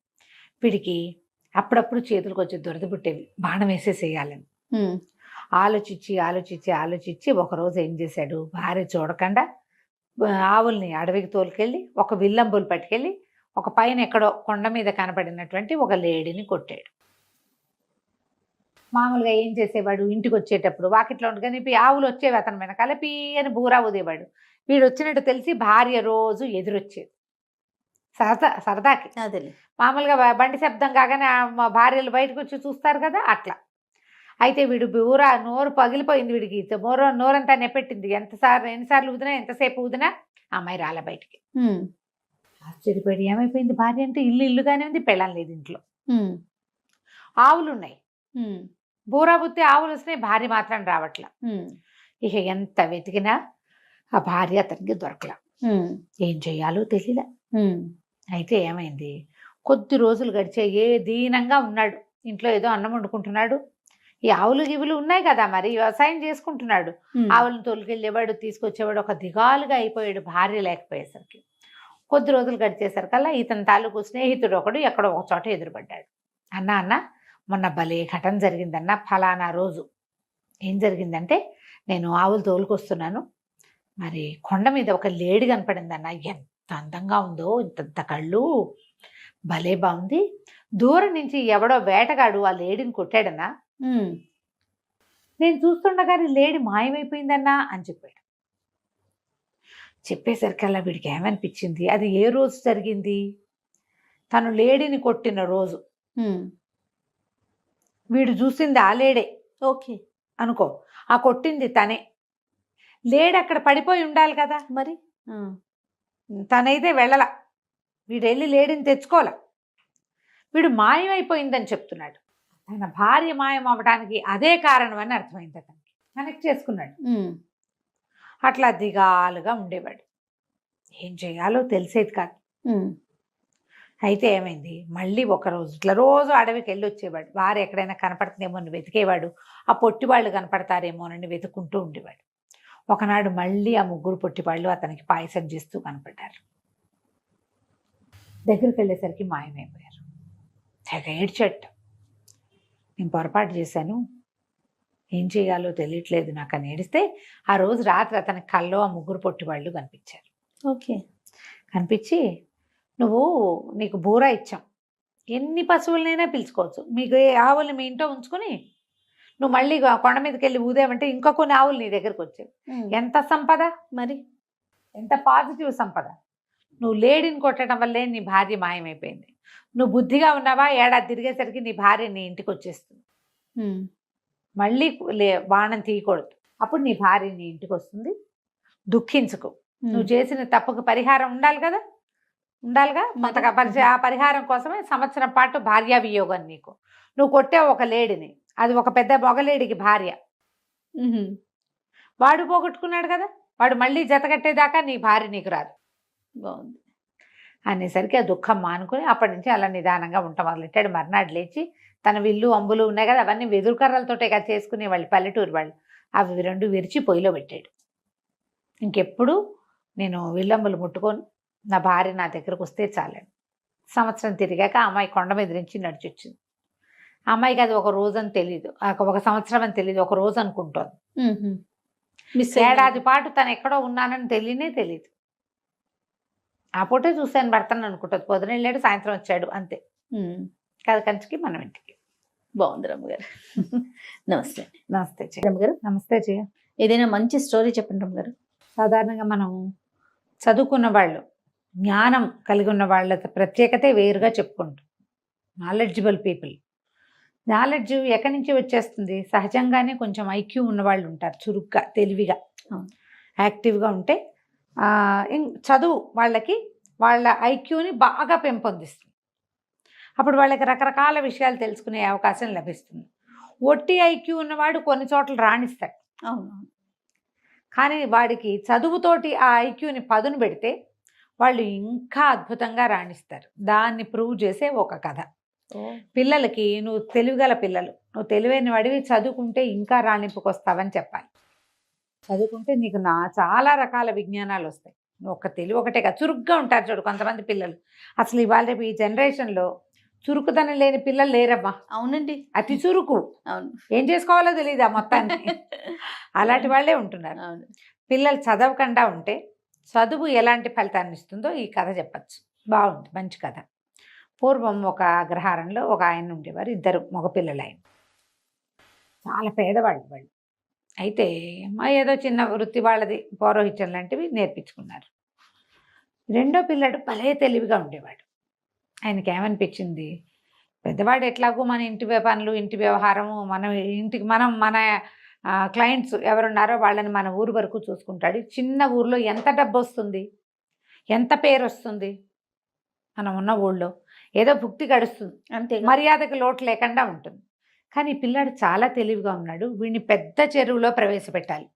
వీడికి అప్పుడప్పుడు చేతులకు వచ్చి దురద పుట్టేవి, బాణం వేసేసేయాలని. ఆలోచించి ఒకరోజు ఏం చేశాడు, భార్య చూడకుండా ఆవుల్ని అడవికి తోలుకెళ్ళి ఒక విల్లంబులు పట్టుకెళ్ళి ఒక పైన ఎక్కడో కొండ మీద కనపడినటువంటి ఒక లేడీని కొట్టాడు. మామూలుగా ఏం చేసేవాడు, ఇంటికి వచ్చేటప్పుడు వాకిట్లో ఉండగానే ఆవులు వచ్చేవి అతని వెనకాల పీ అని బూరా ఊదేవాడు. వీడు వచ్చినట్టు తెలిసి భార్య రోజు ఎదురొచ్చేది సరదాకి. అదే. మామూలుగా బండి శబ్దం కాగానే మా భార్యలు బయటకు వచ్చి చూస్తారు కదా, అట్లా. అయితే వీడు బూరా నోరు పగిలిపోయింది, వీడికి నోరంతా నెప్పెట్టింది. ఎన్నిసార్లు ఊదినా ఎంతసేపు ఊదినా అమ్మాయి రాలే బయటికి. ఆశ్చర్యపడి ఏమైపోయింది భార్య అంటే, ఇల్లుగానే ఉంది, పెళ్ళం లేదు ఇంట్లో, ఆవులు ఉన్నాయి, బూరా బుత్తి ఆవులు వస్తున్నాయి, భార్య మాత్రం రావట్లా. ఇక ఎంత వెతికినా ఆ భార్య అతనికి దొరకలా. ఏం చెయ్యాలో తెలియలే. అయితే ఏమైంది, కొద్ది రోజులు గడిచే దీనంగా ఉన్నాడు, ఇంట్లో ఏదో అన్నం వండుకుంటున్నాడు. ఈ ఆవులు గివులు ఉన్నాయి కదా, మరి వ్యవసాయం చేసుకుంటున్నాడు. ఆవులను తోలుకెళ్ళేవాడు, తీసుకొచ్చేవాడు. ఒక దిగాలుగా అయిపోయాడు భార్య లేకపోయేసరికి. కొద్ది రోజులు గడిచేసరికల్లా ఇతని తాలూకు స్నేహితుడు ఒకడు ఎక్కడో ఒక చోట ఎదురుపడ్డాడు. అన్న మొన్న భలే ఘటన జరిగిందన్న, ఫలానా రోజు ఏం జరిగిందంటే, నేను ఆవులు తోలుకొస్తున్నాను, మరి కొండ మీద ఒక లేడీ కనపడిందన్న. ఎంత అందంగా ఉందో, ఇంత కళ్ళు, భలే బాగుంది. దూరం నుంచి ఎవడో వేటగాడు ఆ లేడీని కొట్టాడన్నా, నేను చూస్తుండగానే లేడీ మాయమైపోయిందన్నా అని చెప్పాడు. చెప్పేసరికల్లా వీడికి ఏమనిపించింది, అది ఏ రోజు జరిగింది, తను లేడీని కొట్టిన రోజు. వీడు చూసింది ఆ లేడే, ఓకే అనుకో, ఆ కొట్టింది తనే. లేడీ అక్కడ పడిపోయి ఉండాలి కదా, మరి తనైతే వెళ్ళల, వీడు వెళ్ళి లేడీని తెచ్చుకోలే. వీడు మాయమైపోయిందని చెప్తున్నాడు. తన భార్య మాయం అవ్వడానికి అదే కారణం అని అర్థమైంది. అతనికి కనెక్ట్ చేసుకున్నాడు. అట్లా దిగాలుగా ఉండేవాడు, ఏం చేయాలో తెలిసేది కాదు. అయితే ఏమైంది, మళ్ళీ ఒకరోజు ఇట్లా రోజు అడవికి వెళ్ళి వచ్చేవాడు. వారు ఎక్కడైనా కనపడుతుందేమో అని వెతికేవాడు, ఆ పొట్టివాళ్ళు కనపడతారేమోనని వెతుక్కుంటూ ఉండేవాడు. ఒకనాడు మళ్ళీ ఆ ముగ్గురు పొట్టివాళ్ళు అతనికి పాయసం చేస్తూ కనపడ్డారు. దగ్గరికి వెళ్ళేసరికి మాయమైపోయారు. తెగ ఏడ్చట్ట, నేను పొరపాటు చేశాను, ఏం చేయాలో తెలియట్లేదు నాకు అని ఏడిస్తే, ఆ రోజు రాత్రి అతని కల్లో ఆ ముగ్గురు పొట్టివాళ్ళు కనిపించారు. ఓకే. కనిపించి, నీకు బూరా ఇచ్చాం, ఎన్ని పశువులనైనా పిలుచుకోవచ్చు, మీకు ఆవుల్ని మీ ఇంట్లో ఉంచుకొని నువ్వు మళ్ళీ కొండ మీదకి వెళ్ళి ఊదేవంటే ఇంకా కొన్ని ఆవులు నీ దగ్గరకు వచ్చాయి. ఎంత సంపద, మరి ఎంత పాజిటివ్ సంపద. నువ్వు లేడీని కొట్టడం వల్లే నీ భార్య మాయమైపోయింది. నువ్వు బుద్ధిగా ఉన్నావా, ఏడాది తిరిగేసరికి నీ భార్య నీ ఇంటికి వచ్చేస్తుంది. మళ్ళీ బాణం తీయకూడదు, అప్పుడు నీ భార్య నీ ఇంటికి వస్తుంది. దుఃఖించుకో, నువ్వు చేసిన తప్పుకు పరిహారం ఉండాలిగా. ఆ పరిహారం కోసమే సంవత్సరం పాటు భార్యా వియోగం. నువ్వు కొట్టావు ఒక లేడీని, అది ఒక పెద్ద మొగలేడికి భార్య, వాడు పోగొట్టుకున్నాడు కదా, వాడు మళ్ళీ జతకట్టేదాకా నీ భార్య నీకు రాదు. బాగుంది అనేసరికి ఆ దుఃఖం మానుకొని అప్పటి నుంచి అలా నిదానంగా ఉంటా మొదలెట్టాడు. మర్నాడు లేచి తన విల్లు అంబులు ఉన్నాయి కదా, అవన్నీ వెదురు కర్రలతోటే కదా చేసుకునే వాళ్ళు, పల్లెటూరు వాళ్ళు. అవి రెండు విరిచి పొయ్యిలో పెట్టాడు. ఇంకెప్పుడు నేను విల్లంబులు ముట్టుకొని నా భార్య నా దగ్గరకు వస్తే చాలండి. సంవత్సరం తిరిగాక ఆ అమ్మాయి కొండ మీద నుంచి నడిచొచ్చింది. ఆ అమ్మాయికి అది ఒక రోజు అని తెలీదు, ఒక సంవత్సరం అని తెలీదు, ఒక రోజు అనుకుంటోంది. ఏడాది పాటు తను ఎక్కడో ఉన్నానని తెలియదు. ఆ పూటే చూశాను భర్తను అనుకుంటుంది. పొద్దున వెళ్ళాడు, సాయంత్రం వచ్చాడు, అంతే. కథ కంచికి మనం ఇంటికి. బాగుంది రమ్మగారు. నమస్తే. నమస్తే రమ్మగారు. నమస్తే జయ. ఏదైనా మంచి స్టోరీ చెప్పండి రమ్మగారు. సాధారణంగా మనం చదువుకున్న వాళ్ళు, జ్ఞానం కలిగి ఉన్న వాళ్ళ ప్రత్యేకతే వేరుగా చెప్పుకుంటాం. Knowledgeable people. నాలెడ్జ్ ఎక్కడి నుంచి వచ్చేస్తుంది, సహజంగానే కొంచెం ఐక్యూ ఉన్నవాళ్ళు ఉంటారు, చురుగ్గా, తెలివిగా, యాక్టివ్గా ఉంటే చదువు వాళ్ళకి వాళ్ళ ఐక్యూని బాగా పెంపొందిస్తుంది. అప్పుడు వాళ్ళకి రకరకాల విషయాలు తెలుసుకునే అవకాశం లభిస్తుంది. ఒట్టి ఐక్యూ ఉన్నవాడు కొన్ని చోట్ల రాణిస్తాడు, కానీ వాడికి చదువుతోటి ఆ ఐక్యూని పదును పెడితే వాళ్ళు ఇంకా అద్భుతంగా రాణిస్తారు. దాన్ని ప్రూవ్ చేసే ఒక కథ. పిల్లలకి, నువ్వు తెలివిగల పిల్లలు, నువ్వు తెలివైన వాడివి, చదువుకుంటే ఇంకా రాణింపుకొస్తావని చెప్పాలి. చదువుకుంటే నీకు చాలా రకాల విజ్ఞానాలు వస్తాయి. నువ్వు తెలివి ఒకటే కాదు, చురుగ్గా ఉంటారు చూడు కొంతమంది పిల్లలు. అసలు ఇవాళ రేపు ఈ జనరేషన్లో చురుకుదనం లేని పిల్లలు లేరమ్మా. అవునండి. అతి చురుకు, అవును. ఏం చేసుకోవాలో తెలియదు ఆ మొత్తానికి. అలాంటి వాళ్ళే ఉంటున్నారు. అవును. పిల్లలు చదవకుండా ఉంటే చదువు ఎలాంటి ఫలితాన్ని ఇస్తుందో ఈ కథ చెప్పచ్చు. బాగుంది, మంచి కథ. పూర్వం ఒక అగ్రహారంలో ఒక ఆయన ఉండేవారు, ఇద్దరు మగపిల్లలు. ఆయన చాలా పేదవాళ్ళు వాళ్ళు. అయితే ఏదో చిన్న వృత్తి వాళ్ళది, పౌరోహిత్యం లాంటివి నేర్పించుకున్నారు. రెండో పిల్లడు భలే తెలివిగా ఉండేవాడు. ఆయనకి ఏమనిపించింది, పెద్దవాడు ఎట్లాగో మన ఇంటి పనులు, ఇంటి వ్యవహారము, మన క్లయింట్స్ ఎవరున్నారో వాళ్ళని మన ఊరు వరకు చూసుకుంటాడు. చిన్న ఊర్లో ఎంత డబ్బు వస్తుంది, ఎంత పేరు వస్తుంది, మనం ఉన్న ఊళ్ళో ఏదో భుక్తి గడుస్తుంది, అంతే. మర్యాదకు లోటు లేకుండా ఉంటుంది. కానీ పిల్లాడు చాలా తెలివిగా ఉన్నాడు. వీడిని పెద్ద చెరువులో ప్రవేశపెట్టాలి,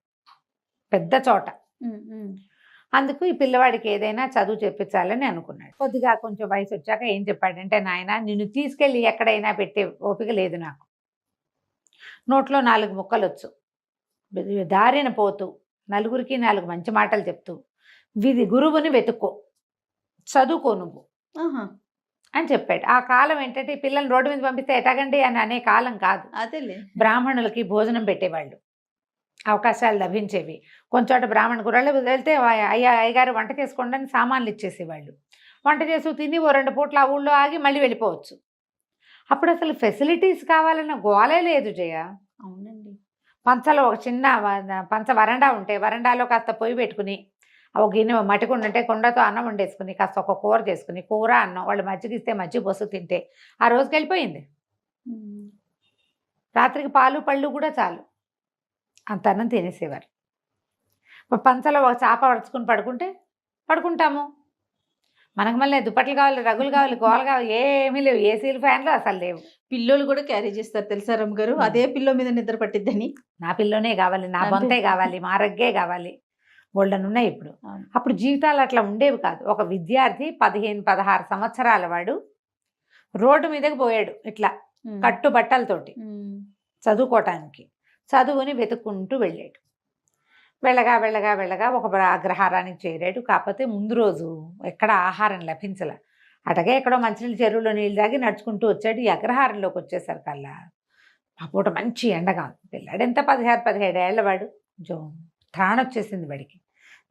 పెద్ద చోట. అందుకు ఈ పిల్లవాడికి ఏదైనా చదువు చెప్పించాలని అనుకున్నాడు. కొద్దిగా కొంచెం వయసు వచ్చాక ఏం చెప్పాడంటే, నాయన నిన్ను తీసుకెళ్ళి ఎక్కడైనా పెట్టే ఓపిక లేదు నాకు. నోట్లో 4 ముక్కలు వచ్చు, దారిన పోతూ నలుగురికి 4 మంచి మాటలు చెప్తూ గురువుని వెతుక్కో, చదువుకో నువ్వు అని చెప్పాడు. ఆ కాలం ఏంటంటే పిల్లల్ని రోడ్డు మీద పంపిస్తే ఎటాగండి అని అనే కాలం కాదు. అదేలే. బ్రాహ్మణులకి భోజనం పెట్టేవాళ్ళు, అవకాశాలు లభించేవి. కొంచెం బ్రాహ్మణ గుర్రాలు వెళ్తే అయ్యగారు వంట చేసుకోండి అని సామాన్లు ఇచ్చేసేవాళ్ళు. వంట చేసి తిని 2 పూట్ల ఆ ఊళ్ళో ఆగి మళ్ళీ వెళ్ళిపోవచ్చు. అప్పుడు అసలు ఫెసిలిటీస్ కావాలన్న గోలే లేదు జయ. అవునండి. పంచలో ఒక చిన్న పంచ వరండా ఉంటే వరండాలో కాస్త పొయ్యి పెట్టుకుని, ఒక గిన్నె మట్టికుండ ఉంటే కుండతో అన్నం వండేసుకుని, కాస్త ఒక కూర చేసుకుని, కూర అన్నం వాళ్ళు మజ్జిగ ఇస్తే మజ్జిగ పోసు తింటే ఆ రోజుకి వెళ్ళిపోయింది. రాత్రికి పాలు పళ్ళు కూడా చాలు, అంత అన్నం తినేసేవారు. పంచలో ఒక చాప పడుచుకుని పడుకుంటాము. మనకు మళ్ళీ దుప్పట్లు కావాలి, రగులు కావాలి, గోలు కావాలి, ఏమీ లేవు. ఏసీలు ఫ్యాన్లు అసలు లేవు. పిల్లోలు కూడా క్యారీ చేస్తారు తెలుసా రమ్మగారు, అదే పిల్లో మీద నిద్ర పట్టిద్దని. నా పిల్లోనే కావాలి, నా బొంతే కావాలి, మా రగ్గే కావాలి, బోల్డన్ ఉన్నాయి ఇప్పుడు. అప్పుడు జీవితాలు అట్లా ఉండేవి కాదు. ఒక విద్యార్థి 15-16 సంవత్సరాల వాడు రోడ్డు మీదకి పోయాడు ఇట్లా కట్టుబట్టలతోటి చదువుకోవటానికి. చదువుని వెతుక్కుంటూ వెళ్ళాడు. వెళ్ళగా ఒక అగ్రహారానికి చేరాడు. కాకపోతే ముందు రోజు ఎక్కడ ఆహారం లభించలే. అటగే ఎక్కడో మంచినీళ్ళు చెరువులో నీళ్ళు తాగి నడుచుకుంటూ వచ్చాడు. ఈ అగ్రహారంలోకి వచ్చేసరికల్లా ఆ పూట మంచి ఎండగా ఉంది. పిల్లాడు ఎంత 16-17 ఏళ్ల వాడు. కొంచెం త్రాణొచ్చేసింది వాడికి.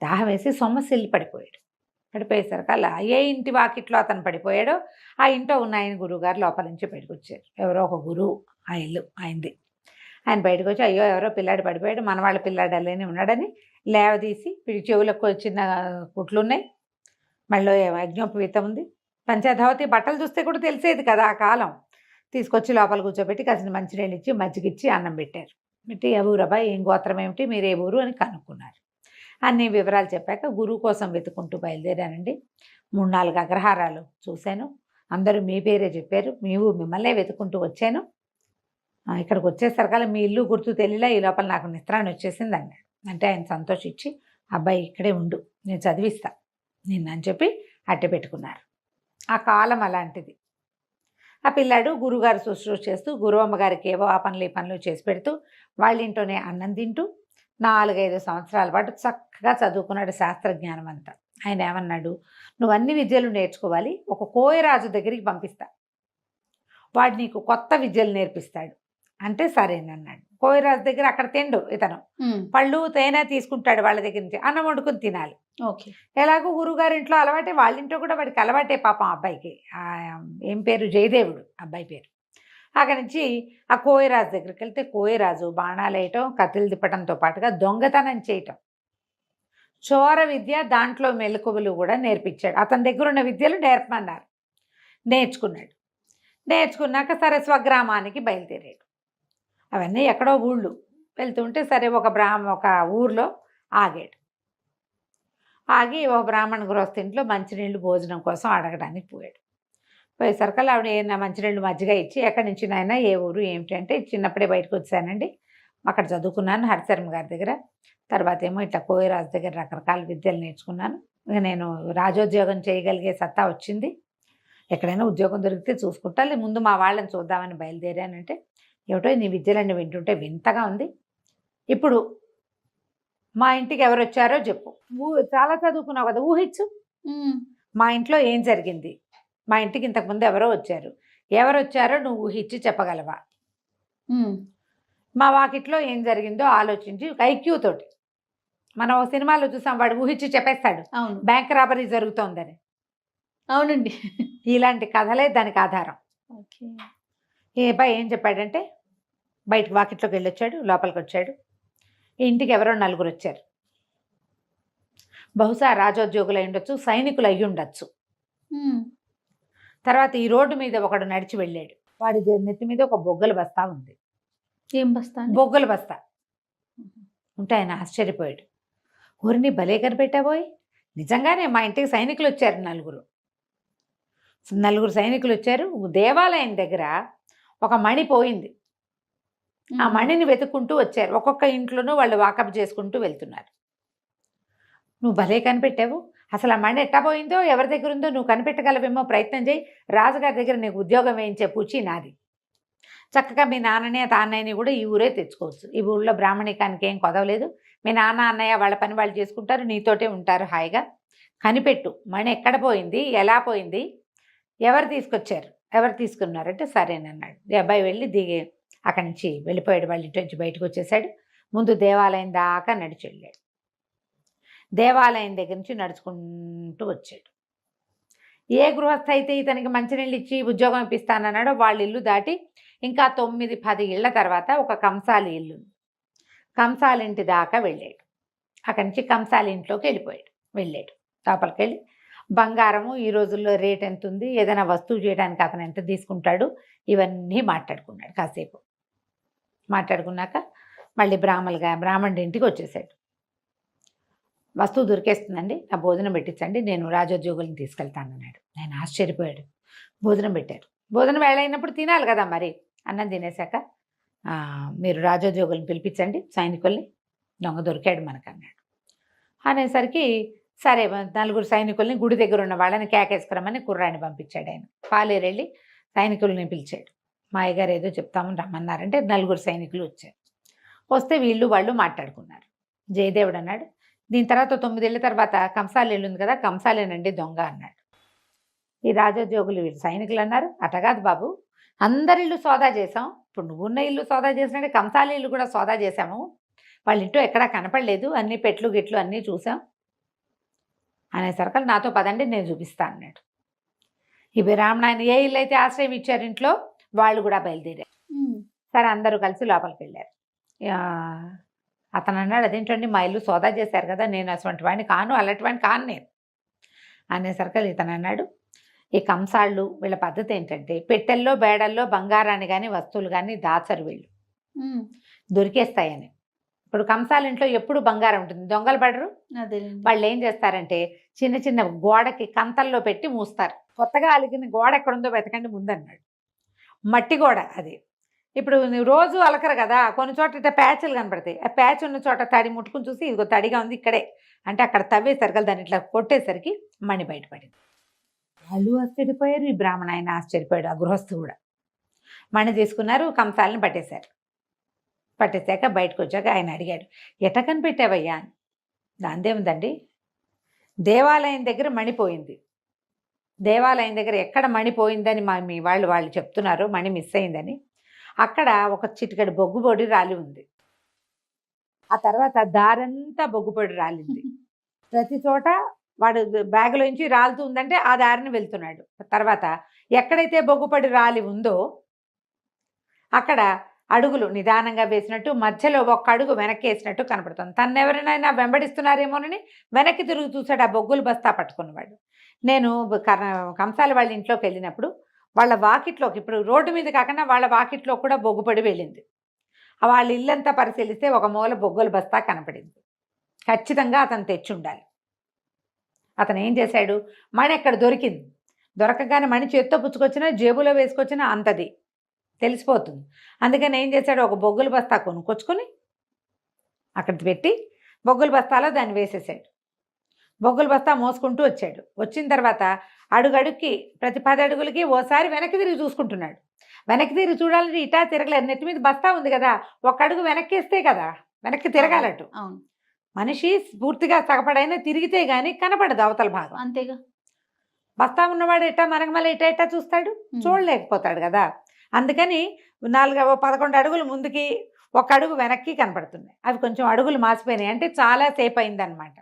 దాహం వేసి సొమ్మసిల్లి పడిపోయేసరికల్లా ఏ ఇంటి వాకిట్లో అతను పడిపోయాడో ఆ ఇంట్లో ఉన్న ఆయన గురువుగారు లోపల నుంచి బయటకు వచ్చారు. ఎవరో ఒక గురువు, ఆ ఇల్లు ఆయనది. ఆయన బయటకు వచ్చి, అయ్యో ఎవరో పిల్లాడు పడిపోయాడు, మన వాళ్ళ పిల్లాడు అలానే ఉన్నాడని లేవదీసి, వీడి చెవులకు చిన్న కుట్లు ఉన్నాయి, మళ్ళీ యజ్ఞోపవీతం ఉంది, పంచధావతి బట్టలు చూస్తే కూడా తెలిసేది కదా ఆ కాలం. తీసుకొచ్చి లోపల కూర్చోబెట్టి కాసిన మంచినీళ్ళు ఇచ్చి మజ్జిగిచ్చి అన్నం పెట్టారు. పెట్టి ఏ ఊరబ్బాయి, ఏం గోత్రం ఏమిటి, మీరు ఏ ఊరు అని కనుక్కున్నారు. అన్ని వివరాలు చెప్పాక గురువు కోసం వెతుకుంటూ బయలుదేరానండి. 3-4 అగ్రహారాలు చూశాను. అందరూ మీ పేరే చెప్పారు. మిమ్మల్నే వెతుకుంటూ వచ్చాను. ఇక్కడికి వచ్చేసరికల్లా మీ ఇల్లు గుర్తు తెలియలా, ఈ లోపల నాకు నిద్రాన్ని వచ్చేసింది అన్నాడు. అంటే ఆయన సంతోషించి, అబ్బాయి ఇక్కడే ఉండు, నేను చదివిస్తా నిన్నని చెప్పి అట్టె పెట్టుకున్నారు. ఆ కాలం అలాంటిది. ఆ పిల్లాడు గురువుగారు శుశ్రూష చేస్తూ, గురువమ్మగారికి ఏవో ఆ పనులు ఈ పనులు చేసి పెడుతూ, వాళ్ళ ఇంట్లోనే అన్నం తింటూ 4-5 సంవత్సరాల పాటు చక్కగా చదువుకున్నాడు శాస్త్రజ్ఞానం అంతా. ఆయన ఏమన్నాడు, నువ్వు అన్ని విద్యలు నేర్చుకోవాలి, ఒక కోయరాజు దగ్గరికి పంపిస్తా, వాడు నీకు కొత్త విద్యలు నేర్పిస్తాడు అంటే సరేనన్నాడు. కోయరాజు దగ్గర అక్కడ తిండు ఇతను, పళ్ళు తేనె తీసుకుంటాడు వాళ్ళ దగ్గర నుంచి, అన్నం వండుకుని తినాలి. ఓకే. ఎలాగో గురువుగారి ఇంట్లో అలవాటే, వాళ్ళ ఇంట్లో కూడా వాడికి అలవాటే పాపం. అబ్బాయికి ఏం పేరు, జయదేవుడు అబ్బాయి పేరు. అక్కడి నుంచి ఆ కోయరాజు దగ్గరికి వెళ్తే కోయరాజు బాణాలు వేయటం, కత్తులు తిప్పటంతో పాటుగా దొంగతనం చేయటం, చోర విద్య, దాంట్లో మెలకువలు కూడా నేర్పించాడు. అతని దగ్గర ఉన్న విద్యలు నేర్పమన్నారు. నేర్చుకున్నాక సరే స్వగ్రామానికి బయలుదేరాడు. అవన్నీ ఎక్కడో ఊళ్ళు వెళ్తుంటే సరే ఒక ఊర్లో ఆగాడు. ఆగి ఒక బ్రాహ్మణ గృహస్థింట్లో మంచినీళ్ళు భోజనం కోసం అడగడానికి పోయేసరికల్లా ఆవిడ ఏమైనా మంచినీళ్ళు మజ్జిగ ఇచ్చి, ఎక్కడి నుంచి నాయన, ఏ ఊరు ఏమిటి అంటే, చిన్నప్పుడే బయటకు వచ్చానండి, అక్కడ చదువుకున్నాను హరిశర్మ గారి దగ్గర, తర్వాత ఏమో ఇట్లా కోయరాజు దగ్గర రకరకాల విద్యలు నేర్చుకున్నాను, ఇక నేను రాజోద్యోగం చేయగలిగే సత్తా వచ్చింది, ఎక్కడైనా ఉద్యోగం దొరికితే చూసుకుంటా, ముందు మా వాళ్ళని చూద్దామని బయలుదేరానంటే, ఏమిటో నీ విద్యలన్నీ వింటుంటే వింతగా ఉంది, ఇప్పుడు మా ఇంటికి ఎవరు వచ్చారో చెప్పు, చాలా చదువుకున్నావు కదా, ఊహించు, మా ఇంట్లో ఏం జరిగింది, మా ఇంటికి ఇంతకుముందు ఎవరో వచ్చారు, ఎవరొచ్చారో నువ్వు ఊహించి చెప్పగలవా? మా వాకిట్లో ఏం జరిగిందో ఆలోచించి ఐక్యూ తోటి, మనం ఒక సినిమాలో చూసాం, వాడు ఊహించి చెప్పేస్తాడు అవును బ్యాంక్ రాబరీ జరుగుతోందని. అవునండి. ఇలాంటి కథలే దానికి ఆధారం. ఓకే. ఏ అబ్బాయి ఏం చెప్పాడంటే, బయటకు వాకిట్లోకి వెళ్ళొచ్చాడు, లోపలికి వచ్చాడు. ఈ ఇంటికి ఎవరో నలుగురు వచ్చారు. బహుశా రాజోద్యోగులు అయి ఉండొచ్చు, సైనికులు అయ్యి ఉండొచ్చు. తర్వాత ఈ రోడ్డు మీద ఒకడు నడిచి వెళ్ళాడు. వాడి నెత్తి మీద ఒక బొగ్గల బస్తా ఉంది. ఏం బస్తా? బొగ్గల బస్తా ఉంటే ఆయన ఆశ్చర్యపోయాడు. ఊరిని భలే కనిపెట్టాబోయ్, నిజంగానే మా ఇంటికి సైనికులు వచ్చారు. నలుగురు సైనికులు వచ్చారు. దేవాలయం దగ్గర ఒక మణి పోయింది. ఆ మణిని వెతుక్కుంటూ వచ్చారు. ఒక్కొక్క ఇంట్లోనూ వాళ్ళు వాకప్ చేసుకుంటూ వెళ్తున్నారు. నువ్వు భలే కనిపెట్టావు, అసలు ఆ మణి ఎట్టా పోయిందో, ఎవరి దగ్గర ఉందో నువ్వు కనిపెట్టగలవేమో, ప్రయత్నం చేయి. రాజుగారి దగ్గర నీకు ఉద్యోగం వేయించే పూచి నాది. చక్కగా మీ నాన్నని తాన్నయ్యని కూడా ఈ ఊరే తెచ్చుకోవచ్చు. ఈ ఊళ్ళో బ్రాహ్మణికానికి ఏం కొదవలేదు. మీ నాన్న అన్నయ్య వాళ్ళ పని వాళ్ళు చేసుకుంటారు, నీతోటే ఉంటారు హాయిగా. కనిపెట్టు, మణి ఎక్కడ పోయింది, ఎలా పోయింది, ఎవరు తీసుకొచ్చారు, ఎవరు తీసుకున్నారంటే సరేనన్నాడు. ఈ అబ్బాయి వెళ్ళి దిగి అక్కడి నుంచి వెళ్ళిపోయాడు. వాళ్ళ ఇంటి నుంచి బయటకు వచ్చేసాడు. ముందు దేవాలయం దాకా నడిచి వెళ్ళాడు. దేవాలయం దగ్గర నుంచి నడుచుకుంటూ వచ్చాడు. ఏ గృహస్థ అయితే ఇతనికి మంచినీళ్ళు ఇచ్చి ఉద్యోగం ఇప్పిస్తానన్నాడో వాళ్ళ ఇల్లు దాటి ఇంకా 9-10 ఇళ్ల తర్వాత ఒక కంసాలి ఇల్లు, కంసాలి ఇంటి దాకా వెళ్ళాడు. అక్కడి నుంచి కంసాలి ఇంట్లోకి వెళ్ళాడు. లోపలికి వెళ్ళి బంగారము ఈ రోజుల్లో రేట్ ఎంత ఉంది, ఏదైనా వస్తువు చేయడానికి అతను ఎంత తీసుకుంటాడు, ఇవన్నీ మాట్లాడుకున్నాడు. కాసేపు మాట్లాడుకున్నాక మళ్ళీ బ్రాహ్మణుడి ఇంటికి వచ్చేసాడు. వస్తువు దొరికేస్తుందండి, నా భోజనం పెట్టించండి, నేను రాజోద్యోగులను తీసుకెళ్తాను అన్నాడు. ఆయన ఆశ్చర్యపోయాడు. భోజనం పెట్టారు. భోజనం వేళైనప్పుడు తినాలి కదా మరి. అన్నం తినేశాక మీరు రాజోద్యోగులను పిలిపించండి, సైనికుల్ని, దొంగ దొరికాడు మనకు అన్నాడు. అనేసరికి సరే, 4 సైనికుల్ని గుడి దగ్గర ఉన్న వాళ్ళని కేకేసుకురమ్మని కుర్రాన్ని పంపించాడు. ఆయన పాలేరెళ్ళి సైనికుల్ని పిలిచాడు. మా అయ్యగారు ఏదో చెప్తామని రమ్మన్నారంటే 4 సైనికులు వచ్చారు. వస్తే వాళ్ళు మాట్లాడుకున్నారు. జయదేవుడు అన్నాడు, దీని తర్వాత 9 ఏళ్ళ తర్వాత కంసాలి వెళ్ళింది కదా, కంసాలేనండి దొంగ అన్నాడు. ఈ రాజోద్యోగులు వీళ్ళు సైనికులు అన్నారు, అటగాదు బాబు, అందరి ఇల్లు సోదా చేసాం, ఇప్పుడు నువ్వున్న ఇల్లు సోదా చేసినట్టే కంసాలి ఇల్లు కూడా సోదా చేశాము, వాళ్ళ ఇంట్లో ఎక్కడా కనపడలేదు, అన్ని పెట్లు గిట్లు అన్నీ చూసాం అనేసరికి నాతో పదండి నేను చూపిస్తా అన్నాడు. ఈ బ్రాహ్మణాయన ఏ ఇల్లు అయితే ఆశ్రయం ఇచ్చారు ఇంట్లో వాళ్ళు కూడా బయలుదేరారు. సరే అందరూ కలిసి లోపలికి వెళ్ళారు. అతను అన్నాడు, అదేంటండి మా ఇల్లు సోదా చేశారు కదా, నేను అటువంటి వాడిని కాను, అలాంటి వాడిని కాను నేను అనేసరికి ఇతను అన్నాడు, ఈ కంసాళ్ళు వీళ్ళ పద్ధతి ఏంటంటే పెట్టెల్లో బేడల్లో బంగారాన్ని కానీ వస్తువులు కానీ దాచరు, వీళ్ళు దొరికేస్తాయని. ఇప్పుడు కంసాల ఇంట్లో ఎప్పుడు బంగారం ఉంటుంది, దొంగలు పడరు. వాళ్ళు ఏం చేస్తారంటే చిన్న చిన్న గోడకి కంతల్లో పెట్టి మూస్తారు. కొత్తగా అలిగిన గోడ ఎక్కడుందో వెతకండి ముందన్నాడు. మట్టి గోడ అది. ఇప్పుడు రోజు అలకరు కదా, కొన్ని చోట్ల ఇట్లా ప్యాచ్లు కనపడతాయి. ఆ ప్యాచ్ ఉన్న చోట తడి ముట్టుకుని చూసి ఇదిగో తడిగా ఉంది ఇక్కడే అంటే అక్కడ తవ్వేసరికి దాన్ని ఇట్లా కొట్టేసరికి మణి బయటపడింది. వాళ్ళు ఆశ్చర్యపోయారు, ఈ బ్రాహ్మణ ఆయన ఆశ్చర్యపోయాడు, ఆ గృహస్థు కూడా. మణి తీసుకున్నారు, కంసాలని పట్టేశాక బయటకు వచ్చాక ఆయన అడిగాడు, ఎట కనిపెట్టావయ్యా అని. దాందేముందండి, దేవాలయం దగ్గర మణిపోయింది. దేవాలయం దగ్గర ఎక్కడ మణిపోయిందని మీ వాళ్ళు చెప్తున్నారు, మణి మిస్ అయిందని. అక్కడ ఒక చిటికెడు బొగ్గుపొడి రాలి ఉంది. ఆ తర్వాత దారంతా బొగ్గుపొడి రాలింది. ప్రతి చోట వాడు బ్యాగులోంచి రాలుతూ ఉందంటే ఆ దారిని వెళ్తున్నాడు. తర్వాత ఎక్కడైతే బొగ్గుపొడి రాలి ఉందో అక్కడ అడుగులు నిదానంగా వేసినట్టు, మధ్యలో ఒక అడుగు వెనక్కి వేసినట్టు కనపడుతుంది. తన్నెవరినైనా వెంబడిస్తున్నారేమోనని వెనక్కి తిరుగు చూశాడు ఆ బొగ్గులు బస్తా పట్టుకున్నవాడు. నేను కంసాల వాళ్ళ ఇంట్లోకి వెళ్ళినప్పుడు వాళ్ళ వాకిట్లోకి, ఇప్పుడు రోడ్డు మీద కాకుండా వాళ్ళ వాకిట్లో కూడా బొగ్గుపడి వెళ్ళింది. వాళ్ళ ఇల్లంతా పరిశీలిస్తే ఒక మూల బొగ్గుల బస్తా కనపడింది. ఖచ్చితంగా అతను తెచ్చి ఉండాలి. అతను ఏం చేశాడు, మణి ఎక్కడ దొరికింది, దొరకగానే మణి చేత్తో పుచ్చుకొచ్చినా జేబులో వేసుకొచ్చినా అంతది తెలిసిపోతుంది. అందుకని ఏం చేశాడు, ఒక బొగ్గుల బస్తా కొనుక్కొచ్చుకొని అక్కడ పెట్టి బొగ్గుల బస్తాలో దాన్ని వేసేసాడు. బొగ్గుల బస్తా మోసుకుంటూ వచ్చాడు. వచ్చిన తర్వాత అడుగడుక్కి ప్రతి 10 అడుగులకి ఓసారి వెనక్కి తిరిగి చూసుకుంటున్నాడు. వెనక్కి తిరిగి చూడాలంటే ఇటా తిరగలేదు, నెత్తి మీద బస్తా ఉంది కదా, ఒక అడుగు వెనక్కి వేస్తే కదా వెనక్కి తిరగాలట్టు. మనిషి పూర్తిగా సగపడైనా తిరిగితే గానీ కనపడదు అవతల భాగం. అంతేగా. బస్తా ఉన్నవాడు ఎట్టా మనగమల ఎట్టా చూస్తాడు, చూడలేకపోతాడు కదా. అందుకని 11 అడుగులు ముందుకి, 1 అడుగు వెనక్కి కనపడుతున్నాయి. అవి కొంచెం అడుగులు మాసిపోయినాయి, అంటే చాలా సేపు అయిందనమాట.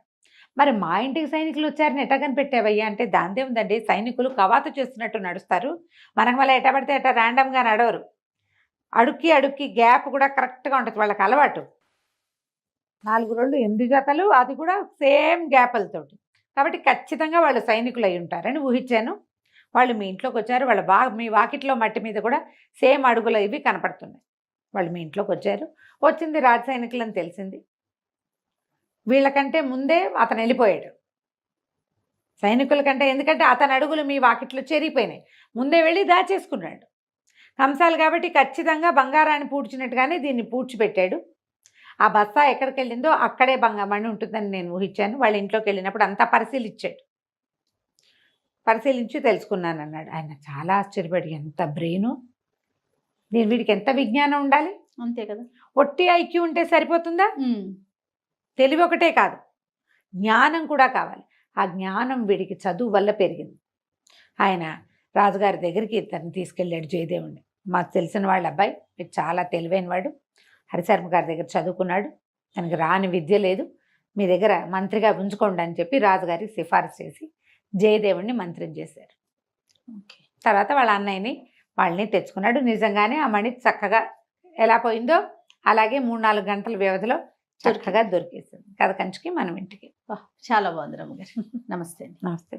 మరి మా ఇంటికి సైనికులు వచ్చారని ఎట్టా కనిపెట్టావయ్యా అంటే, దాందే ఉందండి, సైనికులు కవాతు చేస్తున్నట్టు నడుస్తారు, మనగమల ఎట్ట పడితే ఎట్టా ర్యాండమ్గా నడవరు. అడుక్కి గ్యాప్ కూడా కరెక్ట్గా ఉంటుంది, వాళ్ళకి అలవాటు. 4 రోళ్ళు 8 జతలు, అది కూడా సేమ్ గ్యాపులతోటి. కాబట్టి ఖచ్చితంగా వాళ్ళు సైనికులు అయి ఉంటారని ఊహించాను. వాళ్ళు మీ ఇంట్లోకి వచ్చారు, వాళ్ళ మీ వాకిట్లో మట్టి మీద కూడా సేమ్ అడుగులు ఇవి కనపడుతున్నాయి. వాళ్ళు మీ ఇంట్లోకి వచ్చారు, వచ్చింది రాజ సైనికులు అని తెలిసింది. వీళ్ళకంటే ముందే అతను వెళ్ళిపోయాడు సైనికుల కంటే, ఎందుకంటే అతని అడుగులు మీ వాకిట్లో చెరిగిపోయినాయి, ముందే వెళ్ళి దాచేసుకున్నాడు. కంసాలు కాబట్టి ఖచ్చితంగా బంగారాన్ని పూడ్చినట్టుగానే దీన్ని పూడ్చిపెట్టాడు. ఆ బస్తా ఎక్కడికి వెళ్ళిందో అక్కడే బంగామణి ఉంటుందని నేను ఊహించాను. వాళ్ళ ఇంట్లోకి వెళ్ళినప్పుడు అంతా పరిశీలించి తెలుసుకున్నాను అన్నాడు. ఆయన చాలా ఆశ్చర్యపడి, ఎంత బ్రెయిను, వీడికి ఎంత విజ్ఞానం ఉండాలి, అంతే కదా. ఒట్టి ఐక్యూ ఉంటే సరిపోతుందా? తెలివి ఒకటే కాదు, జ్ఞానం కూడా కావాలి. ఆ జ్ఞానం వీడికి చదువు వల్ల పెరిగింది. ఆయన రాజుగారి దగ్గరికి తను తీసుకెళ్ళాడు జయదేవుడిని. మాకు తెలిసిన వాళ్ళ అబ్బాయి, వీడు చాలా తెలివైన వాడు, హరిశర్మ గారి దగ్గర చదువుకున్నాడు, తనకి రాని విద్య లేదు, మీ దగ్గర మంత్రిగా ఉంచుకోండి అని చెప్పి రాజుగారికి సిఫారసు చేసి జయదేవుడిని మంత్రిని చేశారు. తర్వాత వాళ్ళ అన్నయ్యని వాళ్ళని తెచ్చుకున్నాడు. నిజంగానే ఆ మణి చక్కగా ఎలా పోయిందో అలాగే 3-4 గంటల వ్యవధిలో చక్కగా దొరికేసింది. కథ కంచికి మనం ఇంటికి. చాలా బాగుంది రమ్మగారు. నమస్తే. నమస్తే.